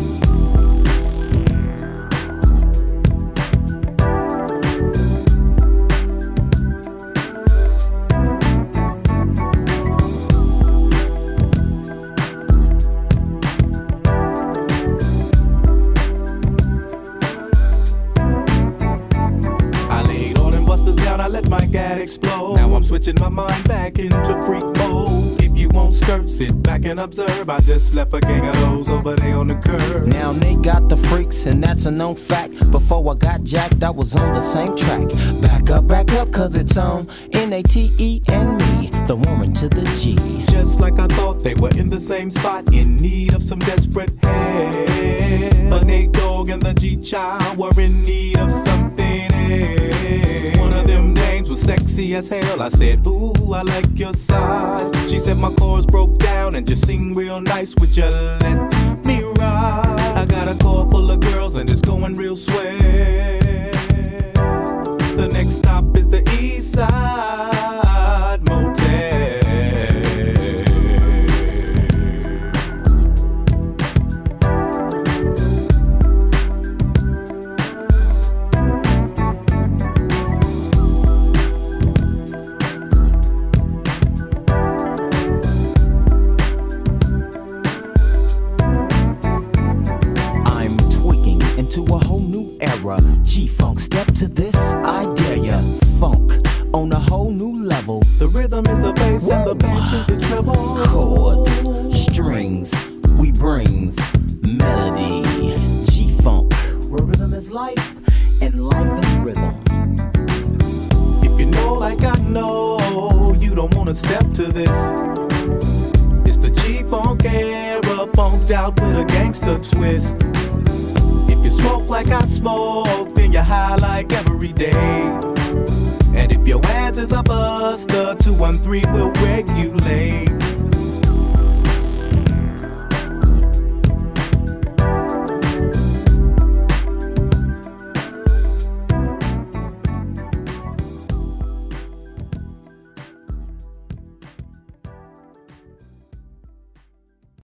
Explode. Now I'm switching my mind back into freak mode. If you won't skirt, sit back and observe. I just left a gang of those over there on the curb. Now they got the freaks and that's a known fact. Before I got jacked, I was on the same track. Back up, cause it's on N-A-T-E and me, the woman to the G. Just like I thought, they were in the same spot, in need of some desperate help. The Nate Dogg and the G-Child were in need of something else. One of them dames was sexy as hell. I said, ooh, I like your size. She said my chords broke down and just sing real nice. Would you let me ride? I got a car full of girls and it's going real swell. The next stop is the East Side Motel. To a whole new era. G-Funk, step to this, I dare ya. Funk on a whole new level. The rhythm is the bass and the bass is the treble. Chords, strings, we brings melody. G-Funk, where rhythm is life and life is rhythm. If you know like I know, you don't wanna step to this. It's the G-Funk era, funked out with a gangster twist. If you smoke like I smoke, then you're high like every day. And if your ass is a buster, 213 will regulate.